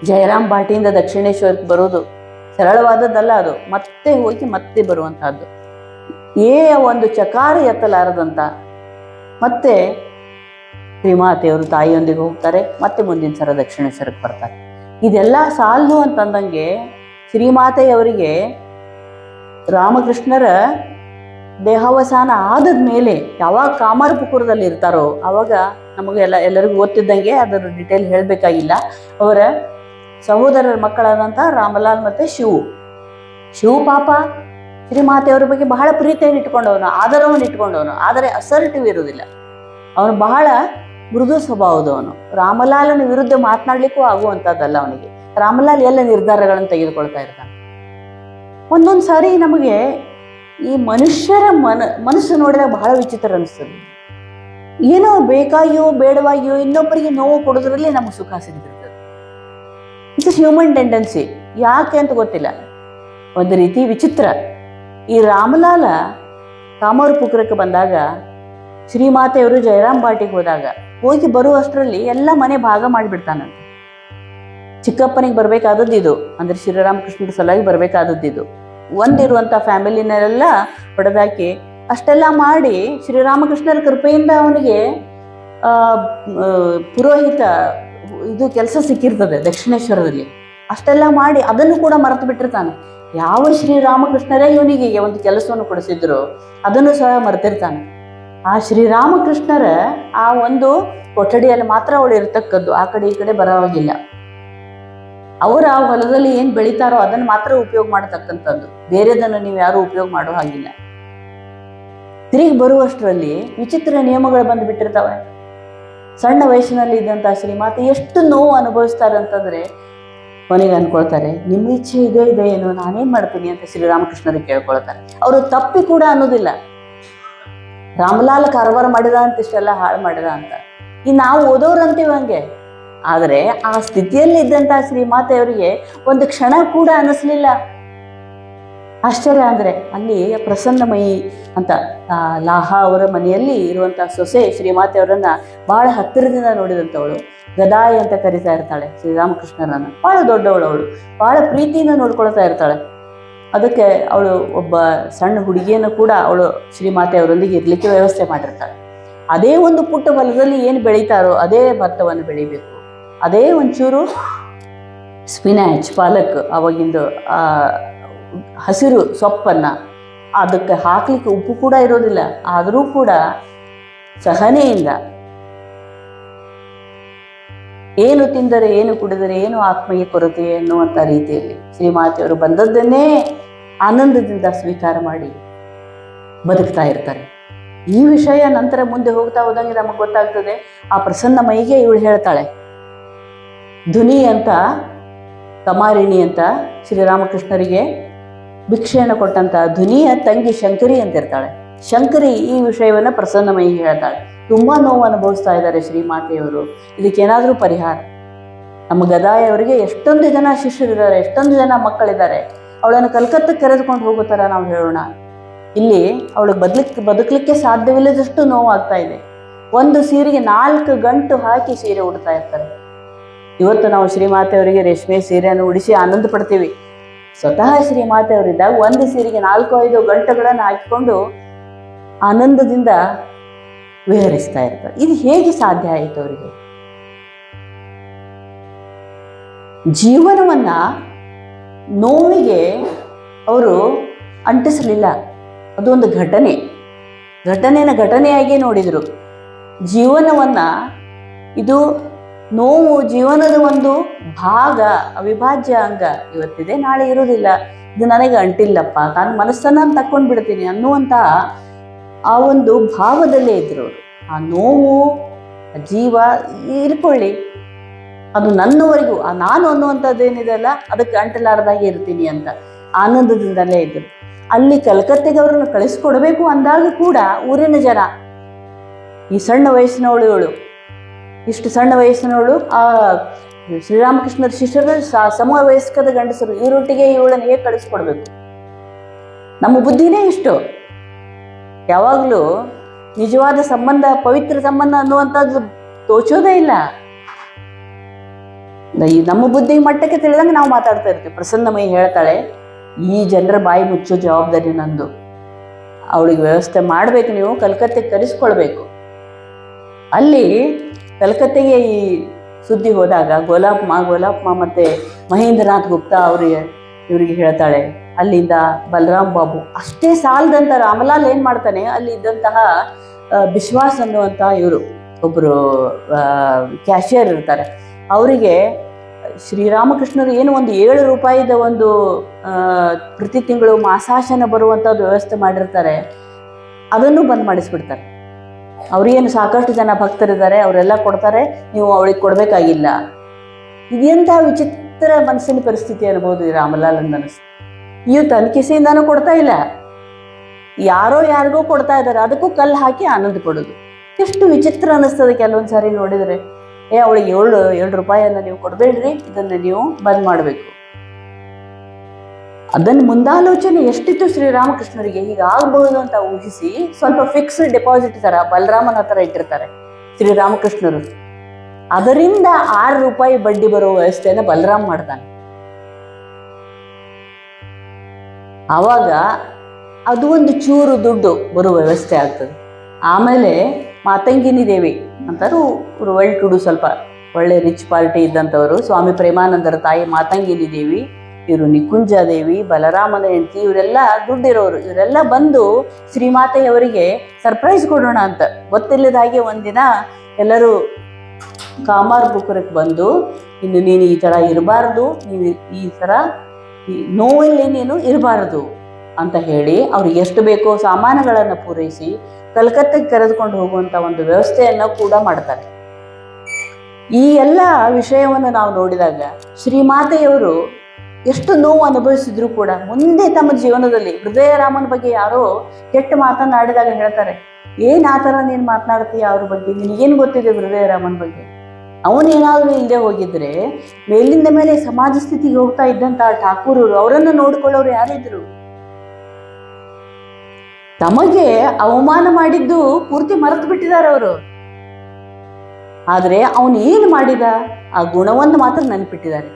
ಜಯರಾಮ್ ಬಾಟಿಯಿಂದ ದಕ್ಷಿಣೇಶ್ವರಕ್ಕೆ ಬರೋದು ಸರಳವಾದದ್ದಲ್ಲ. ಅದು ಮತ್ತೆ ಹೋಗಿ ಮತ್ತೆ ಬರುವಂತಹದ್ದು, ಒಂದು ಚಕಾರ ಎತ್ತಲಾರದಂತ. ಮತ್ತೆ ಶ್ರೀಮಾತೆಯವರು ತಾಯಿಯೊಂದಿಗೆ ಹೋಗ್ತಾರೆ, ಮತ್ತೆ ಮುಂದಿನ ಸಲ ದಕ್ಷಿಣೇಶ್ವರಕ್ಕೆ ಬರ್ತಾರೆ. ಇದೆಲ್ಲ ಸಾಲದು ಅಂತಂದಂಗೆ ಶ್ರೀಮಾತೆಯವರಿಗೆ ರಾಮಕೃಷ್ಣರ ದೇಹಾವಸಾನ ಆದದ್ಮೇಲೆ ಯಾವಾಗ ಕಾಮಾರಪುಕುರದಲ್ಲಿ ಇರ್ತಾರೋ ಅವಾಗ ಎಲ್ಲರಿಗೂ ಗೊತ್ತಿದ್ದಂಗೆ ಅದರ ಡಿಟೇಲ್ ಹೇಳಬೇಕಾಗಿಲ್ಲ. ಅವರ ಸಹೋದರರ ಮಕ್ಕಳಾದಂಥ ರಾಮಲಾಲ್ ಮತ್ತೆ ಶಿವು ಪಾಪ ಶ್ರೀಮಾತೆಯವರ ಬಗ್ಗೆ ಬಹಳ ಪ್ರೀತಿಯನ್ನು ಇಟ್ಕೊಂಡವನು, ಆದರವನ್ನು ಇಟ್ಕೊಂಡವನು. ಆದರೆ ಅಸರ್ಟಿವ್ ಇರುವುದಿಲ್ಲ, ಅವನು ಬಹಳ ಮೃದು ಸ್ವಭಾವದವನು. ರಾಮಲಾಲನ ವಿರುದ್ಧ ಮಾತನಾಡ್ಲಿಕ್ಕೂ ಆಗುವಂಥದ್ದಲ್ಲ ಅವನಿಗೆ. ರಾಮಲಾಲ್ ಎಲ್ಲ ನಿರ್ಧಾರಗಳನ್ನು ತೆಗೆದುಕೊಳ್ತಾ ಇರ್ತಾನೆ. ಒಂದೊಂದು ಸಾರಿ ನಮಗೆ ಈ ಮನುಷ್ಯರ ಮನಸ್ಸು ನೋಡಿದಾಗ ಬಹಳ ವಿಚಿತ್ರ ಅನಿಸ್ತದೆ. ಏನೋ ಬೇಕಾಗಿಯೋ ಬೇಡವಾಗಿಯೋ ಇನ್ನೊಬ್ಬರಿಗೆ ನೋವು ಕೊಡೋದ್ರಲ್ಲಿ ನಮಗೆ ಸುಖ ಸಿಗ್ತಿರ್ತದೆ. ಇಟ್ಸ್ ಹ್ಯೂಮನ್ ಟೆಂಡೆನ್ಸಿ, ಯಾಕೆ ಅಂತ ಗೊತ್ತಿಲ್ಲ, ಒಂದು ರೀತಿ ವಿಚಿತ್ರ. ಈ ರಾಮಲಾಲ ಕಾಮಾರಪುಕುರಕ್ಕೆ ಬಂದಾಗ ಶ್ರೀಮಾತೆಯವರು ಜಯರಾಮ್ ಬಾಟಿಗೆ ಹೋಗಿ ಬರುವಷ್ಟರಲ್ಲಿ ಎಲ್ಲ ಮನೆ ಭಾಗ ಮಾಡಿಬಿಡ್ತಾನಂತೆ. ಚಿಕ್ಕಪ್ಪನಿಗೆ ಬರ್ಬೇಕಾದದ್ದು ಇದು, ಅಂದ್ರೆ ಶ್ರೀರಾಮಕೃಷ್ಣರ ಸಲುವಾಗಿ ಬರ್ಬೇಕಾದದ್ದು ಇದು. ಒಂದಿರುವಂಥ ಫ್ಯಾಮಿಲಿನೆಲ್ಲ ಹೊಡೆದಾಕಿ ಅಷ್ಟೆಲ್ಲ ಮಾಡಿ ಶ್ರೀರಾಮಕೃಷ್ಣರ ಕೃಪೆಯಿಂದ ಅವನಿಗೆ ಪುರೋಹಿತ ಇದು ಕೆಲಸ ಸಿಕ್ಕಿರ್ತದೆ ದಕ್ಷಿಣೇಶ್ವರದಲ್ಲಿ. ಅಷ್ಟೆಲ್ಲ ಮಾಡಿ ಅದನ್ನು ಕೂಡ ಮರೆತು ಬಿಟ್ಟಿರ್ತಾನೆ. ಯಾವ ಶ್ರೀರಾಮಕೃಷ್ಣರೇ ಇವನಿಗೆ ಒಂದು ಕೆಲಸವನ್ನು ಕೊಡಿಸಿದ್ರು ಅದನ್ನು ಸಹ ಮರೆತಿರ್ತಾನೆ. ಆ ಶ್ರೀರಾಮಕೃಷ್ಣರ ಆ ಒಂದು ಕೊಠಡಿಯಲ್ಲಿ ಮಾತ್ರ ಅವಳು ಇರ್ತಕ್ಕದ್ದು, ಆ ಕಡೆ ಈ ಕಡೆ ಬರೋವಾಗಿಲ್ಲ. ಅವರ ಆ ಹೊಲದಲ್ಲಿ ಏನು ಬೆಳೀತಾರೋ ಅದನ್ನು ಮಾತ್ರ ಉಪಯೋಗ ಮಾಡತಕ್ಕಂಥದ್ದು, ಬೇರೆದನ್ನು ನೀವು ಯಾರು ಉಪಯೋಗ ಮಾಡೋ ಹಾಗಿಲ್ಲ. ತಿರುಗಿ ಬರುವಷ್ಟರಲ್ಲಿ ವಿಚಿತ್ರ ನಿಯಮಗಳು ಬಂದುಬಿಟ್ಟಿರ್ತಾವೆ. ಸಣ್ಣ ವಯಸ್ಸಿನಲ್ಲಿ ಇದ್ದಂಥ ಶ್ರೀಮಾತೆ ಎಷ್ಟು ನೋವು ಅನುಭವಿಸ್ತಾರೆ ಅಂತಂದರೆ ಕೊನೆಗೆ ಅನ್ಕೊಳ್ತಾರೆ, ನಿಮ್ಮ ಇಚ್ಛೆ ಇದೆ ಏನೋ, ನಾನೇನು ಮಾಡ್ತೀನಿ ಅಂತ ಶ್ರೀರಾಮಕೃಷ್ಣರಿಗೆ ಕೇಳ್ಕೊಳ್ತಾರೆ. ಅವರು ತಪ್ಪಿ ಕೂಡ ಅನ್ನೋದಿಲ್ಲ, ರಾಮಲಾಲ್ ಕಾರವಾರ ಮಾಡಿದ ಅಂತ ಇಷ್ಟೆಲ್ಲ ಹಾಳು ಮಾಡಿದ ಅಂತ. ಈ ನಾವು ಓದೋರು ಅಂತೀವಿ ಹಂಗೆ, ಆದರೆ ಆ ಸ್ಥಿತಿಯಲ್ಲಿ ಇದ್ದಂಥ ಶ್ರೀಮಾತೆಯವರಿಗೆ ಒಂದು ಕ್ಷಣ ಕೂಡ ಅನ್ನಿಸ್ಲಿಲ್ಲ. ಆಶ್ಚರ್ಯ ಅಂದರೆ ಅಲ್ಲಿ ಪ್ರಸನ್ನಮಯಿ ಅಂತ ಲಾಹಾ ಅವರ ಮನೆಯಲ್ಲಿ ಇರುವಂಥ ಸೊಸೆ ಶ್ರೀಮಾತೆಯವರನ್ನ ಬಹಳ ಹತ್ತಿರದಿಂದ ನೋಡಿದಂಥವಳು. ಗದಾಯಿ ಅಂತ ಕರಿತಾ ಇರ್ತಾಳೆ ಶ್ರೀರಾಮಕೃಷ್ಣರನ್ನ. ಬಹಳ ದೊಡ್ಡವಳು ಅವಳು, ಬಹಳ ಪ್ರೀತಿಯಿಂದ ನೋಡ್ಕೊಳ್ತಾ ಇರ್ತಾಳೆ. ಅದಕ್ಕೆ ಅವಳು ಒಬ್ಬ ಸಣ್ಣ ಹುಡುಗಿಯನ್ನು ಕೂಡ ಅವಳು ಶ್ರೀಮಾತೆಯವರೊಂದಿಗೆ ಇರಲಿಕ್ಕೆ ವ್ಯವಸ್ಥೆ ಮಾಡಿರ್ತಾಳೆ. ಅದೇ ಒಂದು ಪುಟ್ಟ ಹೊಲದಲ್ಲಿ ಏನು ಬೆಳೀತಾರೋ ಅದೇ ಭತ್ತವನ್ನು ಬೆಳಿಬೇಕು, ಅದೇ ಒಂಚೂರು ಸ್ಪಿನಾಚ್ ಪಾಲಕ್ ಅವಾಗಿಂದು ಹಸಿರು ಸೊಪ್ಪನ್ನು ಅದಕ್ಕೆ ಹಾಕ್ಲಿಕ್ಕೆ ಉಪ್ಪು ಕೂಡ ಇರೋದಿಲ್ಲ, ಆದರೂ ಕೂಡ ಸಹನೆಯಿಂದ ಏನು ತಿಂದರೆ ಏನು ಕುಡಿದರೆ ಏನು ಆತ್ಮಕ್ಕೆ ಕೊರತೆ ಎನ್ನುವಂಥ ರೀತಿಯಲ್ಲಿ ಶ್ರೀಮಾತೆಯವರು ಬಂದದ್ದನ್ನೇ ಆನಂದದಿಂದ ಸ್ವೀಕಾರ ಮಾಡಿ ಬದುಕ್ತಾ ಇರ್ತಾರೆ. ಈ ವಿಷಯ ನಂತರ ಮುಂದೆ ಹೋಗ್ತಾ ಹೋದಂಗೆ ನಮಗೆ ಗೊತ್ತಾಗ್ತದೆ. ಆ ಪ್ರಸನ್ನ ಮೈಗೆ ಇವಳು ಹೇಳ್ತಾಳೆ, ಧ್ವನಿ ಅಂತ ಕಮಾರಿಣಿ ಅಂತ ಶ್ರೀರಾಮಕೃಷ್ಣರಿಗೆ ಭಿಕ್ಷೆಯನ್ನು ಕೊಟ್ಟಂತ ಧ್ವನಿಯ ತಂಗಿ ಶಂಕರಿ ಅಂತಿರ್ತಾಳೆ. ಶಂಕರಿ ಈ ವಿಷಯವನ್ನು ಪ್ರಸನ್ನಮಯಿ ಹೇಳ್ತಾಳೆ. ತುಂಬಾ ನೋವು ಅನುಭವಿಸ್ತಾ ಇದ್ದಾರೆ ಶ್ರೀಮಾತೆಯವರು, ಇದಕ್ಕೇನಾದರೂ ಪರಿಹಾರ. ನಮ್ಮ ಗದಾಯವರಿಗೆ ಎಷ್ಟೊಂದು ಜನ ಶಿಷ್ಯರಿದ್ದಾರೆ, ಎಷ್ಟೊಂದು ಜನ ಮಕ್ಕಳಿದ್ದಾರೆ, ಅವಳನ್ನು ಕಲ್ಕತ್ತಕ್ಕೆ ಕರೆದುಕೊಂಡು ಹೋಗೋ ಥರ ನಾವು ಹೇಳೋಣ. ಇಲ್ಲಿ ಅವಳಿಗೆ ಬದುಕಲಿಕ್ಕೆ ಸಾಧ್ಯವಿಲ್ಲದಷ್ಟು ನೋವು ಆಗ್ತಾ ಇದೆ. ಒಂದು ಸೀರೆಗೆ 4 ಗಂಟು ಹಾಕಿ ಸೀರೆ ಉಡ್ತಾ ಇರ್ತಾರೆ. ಇವತ್ತು ನಾವು ಶ್ರೀಮಾತೆಯವರಿಗೆ ರೇಷ್ಮೆ ಸೀರೆಯನ್ನು ಉಡಿಸಿ ಆನಂದ ಪಡ್ತೀವಿ. ಸ್ವತಃ ಶ್ರೀಮಾತೆಯವರಿದ್ದಾಗ ಒಂದು ಸೀರೆಗೆ 4-5 ಗಂಟೆಗಳನ್ನು ಹಾಕಿಕೊಂಡು ಆನಂದದಿಂದ ವಿಹರಿಸ್ತಾ ಇರ್ತಾರೆ. ಇದು ಹೇಗೆ ಸಾಧ್ಯ ಆಯಿತು ಅವರಿಗೆ? ಜೀವನವನ್ನ ನೋವಿಗೆ ಅವರು ಅಂಟಿಸಲಿಲ್ಲ. ಅದೊಂದು ಘಟನೆಯಾಗಿ ನೋಡಿದರು. ಜೀವನವನ್ನ ಇದು ನೋವು ಜೀವನದ ಒಂದು ಭಾಗ, ಅವಿಭಾಜ್ಯ ಅಂಗ. ಇವತ್ತಿದೆ, ನಾಳೆ ಇರೋದಿಲ್ಲ, ಇದು ನನಗೆ ಅಂಟಿಲ್ಲಪ್ಪ, ನಾನು ಮನಸ್ಸನ್ನು ತಕ್ಕೊಂಡು ಬಿಡ್ತೀನಿ ಅನ್ನುವಂಥ ಆ ಒಂದು ಭಾವದಲ್ಲೇ ಇದ್ರು. ಆ ನೋವು ಜೀವ ಇರ್ಕೊಳ್ಳಿ, ಅದು ನನ್ನವರೆಗೂ ಆ ನಾನು ಅನ್ನುವಂಥದ್ದೇನಿದೆ ಅಲ್ಲ ಅದಕ್ಕೆ ಅಂಟಲಾರದಾಗೆ ಇರ್ತೀನಿ ಅಂತ ಆನಂದದಿಂದಲೇ ಇದ್ರು. ಅಲ್ಲಿ ಕಲ್ಕತ್ತೆಗೆ ಅವರನ್ನು ಕಳಿಸ್ಕೊಡ್ಬೇಕು ಅಂದಾಗ ಕೂಡ ಊರಿನ ಜನ, ಈ ಸಣ್ಣ ವಯಸ್ಸಿನವಳು ಇಷ್ಟು ಸಣ್ಣ ವಯಸ್ಸಿನವಳು ಆ ಶ್ರೀರಾಮಕೃಷ್ಣರ ಶಿಷ್ಯರು ಸಮ ವಯಸ್ಕದ ಗಂಡಸರು, ಇವರೊಟ್ಟಿಗೆ ಇವಳನ್ನು ಹೇಗೆ ಕಳಿಸ್ಕೊಡ್ಬೇಕು? ನಮ್ಮ ಬುದ್ಧಿನೇ ಇಷ್ಟು. ಯಾವಾಗಲೂ ನಿಜವಾದ ಸಂಬಂಧ, ಪವಿತ್ರ ಸಂಬಂಧ ಅನ್ನುವಂಥದ್ದು ತೋಚೋದೇ ಇಲ್ಲ. ನಮ್ಮ ಬುದ್ಧಿ ಮಟ್ಟಕ್ಕೆ ತಿಳಿದಂಗೆ ನಾವು ಮಾತಾಡ್ತಾ ಇರ್ತೀವಿ. ಪ್ರಸನ್ನಮಯಿ ಹೇಳ್ತಾಳೆ, ಈ ಜನರ ಬಾಯಿ ಮುಚ್ಚೋ ಜವಾಬ್ದಾರಿ ನಂದು. ಅವಳಿಗೆ ವ್ಯವಸ್ಥೆ ಮಾಡಬೇಕು, ನೀವು ಕಲ್ಕತ್ತೆಗೆ ಕರೆಸ್ಕೊಳ್ಬೇಕು. ಅಲ್ಲಿ ಕಲ್ಕತ್ತೆಗೆ ಈ ಸುದ್ದಿ ಹೋದಾಗ ಗೋಲಾಪ್ಮ ಮತ್ತೆ ಮಹೇಂದ್ರನಾಥ್ ಗುಪ್ತಾ ಇವರಿಗೆ ಹೇಳ್ತಾಳೆ. ಅಲ್ಲಿಂದ ಬಲರಾಮ್ ಬಾಬು, ಅಷ್ಟೇ ಸಾಲದಂತ ರಾಮಲಾಲ್ ಏನ್ ಮಾಡ್ತಾನೆ, ಅಲ್ಲಿ ಇದ್ದಂತಹ ವಿಶ್ವಾಸ್ ಅನ್ನುವಂಥ ಇವರು ಒಬ್ಬರು ಕ್ಯಾಶಿಯರ್ ಇರ್ತಾರೆ. ಅವರಿಗೆ ಶ್ರೀರಾಮಕೃಷ್ಣರು ಏನು ಒಂದು 7 ರೂಪಾಯಿದ ಒಂದು ಪ್ರತಿ ತಿಂಗಳು ಮಾಸಾಶನ ಬರುವಂಥದ್ದು ವ್ಯವಸ್ಥೆ ಮಾಡಿರ್ತಾರೆ, ಅದನ್ನು ಬಂದ್ ಮಾಡಿಸ್ಬಿಡ್ತಾರೆ. ಅವ್ರಿಗೇನು ಸಾಕಷ್ಟು ಜನ ಭಕ್ತರಿದ್ದಾರೆ, ಅವರೆಲ್ಲ ಕೊಡ್ತಾರೆ, ನೀವು ಅವಳಿಗೆ ಕೊಡಬೇಕಾಗಿಲ್ಲ. ಇದೆಂಥ ವಿಚಿತ್ರ ಮನಸ್ಸಿನ ಪರಿಸ್ಥಿತಿ ಅನ್ಬೋದು ಈ ರಾಮಲಾಲ್ ಅಂತ ಅನಿಸ್ತು. ಇವು ತನ್ನ ಕಿಸೆಯಿಂದಾನು ಕೊಡ್ತಾ ಇಲ್ಲ, ಯಾರಿಗೋ ಕೊಡ್ತಾ ಇದ್ದಾರೆ, ಅದಕ್ಕೂ ಕಲ್ಲು ಹಾಕಿ ಆನಂದ ಪಡೋದು. ಎಷ್ಟು ವಿಚಿತ್ರ ಅನ್ನಿಸ್ತದೆ ಕೆಲವೊಂದು ಸಾರಿ ನೋಡಿದರೆ. ಅವಳಿಗೆ 7 ರೂಪಾಯಿಯನ್ನು ನೀವು ಕೊಡಬೇಡ್ರಿ, ಇದನ್ನು ನೀವು ಬಂದ್ ಮಾಡಬೇಕು. ಅದನ್ನು ಮುಂದಾಲೋಚನೆ ಎಷ್ಟಿತ್ತು ಶ್ರೀರಾಮಕೃಷ್ಣರಿಗೆ, ಹೀಗಾಗಬಹುದು ಅಂತ ಊಹಿಸಿ ಸ್ವಲ್ಪ ಫಿಕ್ಸ್ಡ್ ಡೆಪಾಸಿಟ್ ತರ ಬಲರಾಮನ ಹತ್ರ ಇಟ್ಟಿರ್ತಾರೆ ಶ್ರೀರಾಮಕೃಷ್ಣರು. ಅದರಿಂದ 6 ರೂಪಾಯಿ ಬಡ್ಡಿ ಬರೋ ವ್ಯವಸ್ಥೆಯನ್ನು ಬಲರಾಮ್ ಮಾಡ್ತಾನೆ. ಆವಾಗ ಅದು ಒಂದು ಚೂರು ದುಡ್ಡು ಬರೋ ವ್ಯವಸ್ಥೆ ಆಗ್ತದೆ. ಆಮೇಲೆ ಮಾತಂಗಿನಿ ದೇವಿ ಅಂತಾರು, ಅವರು ವೆಲ್ ಟು ಡು, ಸ್ವಲ್ಪ ಒಳ್ಳೆ ರಿಚ್ ಪಾರ್ಟಿ ಇದ್ದಂಥವರು, ಸ್ವಾಮಿ ಪ್ರೇಮಾನಂದರ ತಾಯಿ ಮಾತಂಗಿನಿ ದೇವಿ, ಇವರು ನಿಕುಂಜಾದೇವಿ, ಬಲರಾಮನ ಹೆಂಡತಿ, ಇವರೆಲ್ಲ ದುಡ್ಡಿರೋರು. ಇವರೆಲ್ಲ ಬಂದು ಶ್ರೀಮಾತೆಯವರಿಗೆ ಸರ್ಪ್ರೈಸ್ ಕೊಡೋಣ ಅಂತ ಗೊತ್ತಿಲ್ಲದ ಹಾಗೆ ಒಂದಿನ ಎಲ್ಲರೂ ಕಾಮಾರ್ ಪುಕುರಕ್ಕೆ ಬಂದು ಇನ್ನು ನೀನು ಈ ಥರ ಇರಬಾರ್ದು, ನೀನು ಈ ಥರ ನೋವಲ್ಲಿ ನೀನು ಇರಬಾರದು ಅಂತ ಹೇಳಿ ಅವ್ರಿಗೆ ಎಷ್ಟು ಬೇಕೋ ಸಾಮಾನುಗಳನ್ನು ಪೂರೈಸಿ ಕಲ್ಕತ್ತೆಗೆ ಕರೆದುಕೊಂಡು ಹೋಗುವಂಥ ಒಂದು ವ್ಯವಸ್ಥೆಯನ್ನು ಕೂಡ ಮಾಡ್ತಾರೆ. ಈ ಎಲ್ಲ ವಿಷಯವನ್ನು ನಾವು ನೋಡಿದಾಗ ಶ್ರೀಮಾತೆಯವರು ಎಷ್ಟು ನೋವು ಅನುಭವಿಸಿದ್ರು ಕೂಡ ಮುಂದೆ ತಮ್ಮ ಜೀವನದಲ್ಲಿ ಹೃದಯರಾಮನ ಬಗ್ಗೆ ಯಾರೋ ಕೆಟ್ಟ ಮಾತನಾಡಿದಾಗ ಹೇಳ್ತಾರೆ, ಏನ್ ಆ ಥರ ನೀನು ಮಾತನಾಡ್ತೀಯ ಅವ್ರ ಬಗ್ಗೆ, ನಿನಗೇನು ಗೊತ್ತಿದೆ ಹೃದಯರಾಮನ ಬಗ್ಗೆ? ಅವನೇನಾದ್ರೂ ಇಲ್ಲದೆ ಹೋಗಿದ್ರೆ ಮೇಲಿಂದ ಮೇಲೆ ಸಮಾಜ ಸ್ಥಿತಿಗೆ ಹೋಗ್ತಾ ಇದ್ದಂತ ಠಾಕೂರರು ಅವರನ್ನು ನೋಡಿಕೊಳ್ಳೋರು ಯಾರಿದ್ರು? ತಮಗೆ ಅವಮಾನ ಮಾಡಿದ್ದು ಪೂರ್ತಿ ಮರೆತು ಬಿಟ್ಟಿದ್ದಾರೆ ಅವರು. ಆದ್ರೆ ಅವನು ಏನು ಮಾಡಿದ ಆ ಗುಣವನ್ನು ಮಾತ್ರ ನೆನಪಿಟ್ಟಿದ್ದಾರೆ.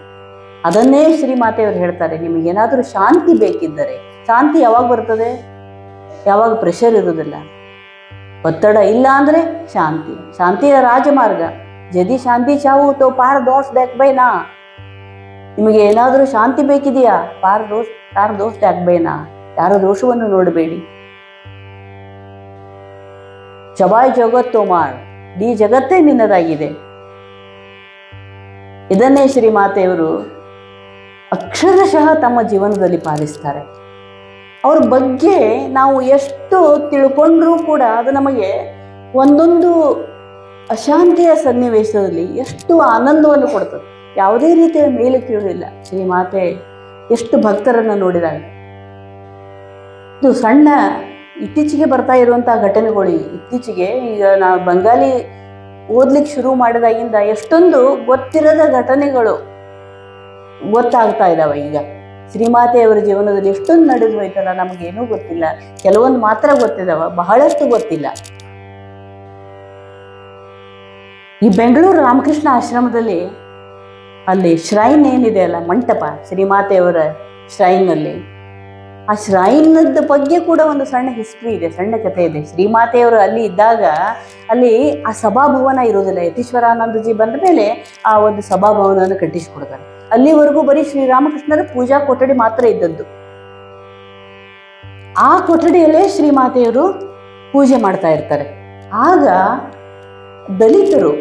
ಅದನ್ನೇ ಶ್ರೀಮಾತೆಯವರು ಹೇಳ್ತಾರೆ, ನಿಮಗೇನಾದ್ರೂ ಶಾಂತಿ ಬೇಕಿದ್ದರೆ, ಶಾಂತಿ ಯಾವಾಗ ಬರ್ತದೆ? ಯಾವಾಗ ಪ್ರೆಷರ್ ಇರುವುದಿಲ್ಲ, ಒತ್ತಡ ಇಲ್ಲ ಅಂದ್ರೆ ಶಾಂತಿ. ಶಾಂತಿಯ ರಾಜಮಾರ್ಗ. ಜದಿ ಶಾಂತಿ ಚಾವು ತೋ ಪಾರ ದೋಷ ದಾಕ್ಬೇನಾ. ನಿಮಗೆ ಏನಾದರೂ ಶಾಂತಿ ಬೇಕಿದೆಯಾ? ಪಾರ ದೋಷ ದಾಕ್ಬೇನಾ. ಯಾರ ದೋಷವನ್ನು ನೋಡಬೇಡಿ. ಚಬಾಯ್ ಜಗತ್ತೋ ಮಾಡ್, ಈ ಜಗತ್ತೇ ನಿನ್ನದಾಗಿದೆ. ಇದನ್ನೇ ಶ್ರೀಮಾತೆಯವರು ಅಕ್ಷರಶಃ ತಮ್ಮ ಜೀವನದಲ್ಲಿ ಪಾಲಿಸ್ತಾರೆ. ಅವ್ರ ಬಗ್ಗೆ ನಾವು ಎಷ್ಟು ತಿಳ್ಕೊಂಡ್ರೂ ಕೂಡ ಅದು ನಮಗೆ ಒಂದೊಂದು ಅಶಾಂತಿಯ ಸನ್ನಿವೇಶದಲ್ಲಿ ಎಷ್ಟು ಆನಂದವನ್ನು ಕೊಡ್ತದೆ. ಯಾವುದೇ ರೀತಿಯ ಮೇಲೆ ಕೀಳಿಲ್ಲ. ಶ್ರೀಮಾತೆ ಎಷ್ಟು ಭಕ್ತರನ್ನು ನೋಡಿದಾಗ. ಇದು ಸಣ್ಣ ಇತ್ತೀಚೆಗೆ ಬರ್ತಾ ಇರುವಂತಹ ಘಟನೆಗಳು. ಇತ್ತೀಚೆಗೆ ಈಗ ನಾವು ಬಂಗಾಲಿ ಓದ್ಲಿಕ್ಕೆ ಶುರು ಮಾಡಿದಾಗಿಂದ ಎಷ್ಟೊಂದು ಗೊತ್ತಿರದ ಘಟನೆಗಳು ಗೊತ್ತಾಗ್ತಾ ಇದ್ದಾವೆ. ಈಗ ಶ್ರೀಮಾತೆಯವರ ಜೀವನದಲ್ಲಿ ಎಷ್ಟೊಂದು ನಡೆದು ಹೋಯ್ತಲ್ಲ, ನಮಗೇನೂ ಗೊತ್ತಿಲ್ಲ. ಕೆಲವೊಂದು ಮಾತ್ರ ಗೊತ್ತಿದಾವ, ಬಹಳಷ್ಟು ಗೊತ್ತಿಲ್ಲ. ಈ ಬೆಂಗಳೂರು ರಾಮಕೃಷ್ಣ ಆಶ್ರಮದಲ್ಲಿ ಅಲ್ಲಿ ಶ್ರೈನ್ ಏನಿದೆ ಅಲ್ಲ, ಮಂಟಪ, ಶ್ರೀಮಾತೆಯವರ ಶ್ರೈನಲ್ಲಿ, ಆ ಶ್ರೈನದ ಬಗ್ಗೆ ಕೂಡ ಒಂದು ಸಣ್ಣ ಹಿಸ್ಟ್ರಿ ಇದೆ, ಸಣ್ಣ ಕಥೆ ಇದೆ. ಶ್ರೀಮಾತೆಯವರು ಅಲ್ಲಿ ಇದ್ದಾಗ ಅಲ್ಲಿ ಆ ಸಭಾಭವನ ಇರೋದಿಲ್ಲ. ಯತೀಶ್ವರಾನಂದಜಿ ಬಂದ ಮೇಲೆ ಆ ಒಂದು ಸಭಾಭವನವನ್ನು ಕಟ್ಟಿಸಿಕೊಡ್ತಾರೆ. ಅಲ್ಲಿವರೆಗೂ ಬರೀ ಶ್ರೀರಾಮಕೃಷ್ಣರ ಪೂಜಾ ಕೊಠಡಿ ಮಾತ್ರ ಇದ್ದದ್ದು. ಆ ಕೊಠಡಿಯಲ್ಲೇ ಶ್ರೀಮಾತೆಯವರು ಪೂಜೆ ಮಾಡ್ತಾ ಇರ್ತಾರೆ. ಆಗ ದಲಿತರು,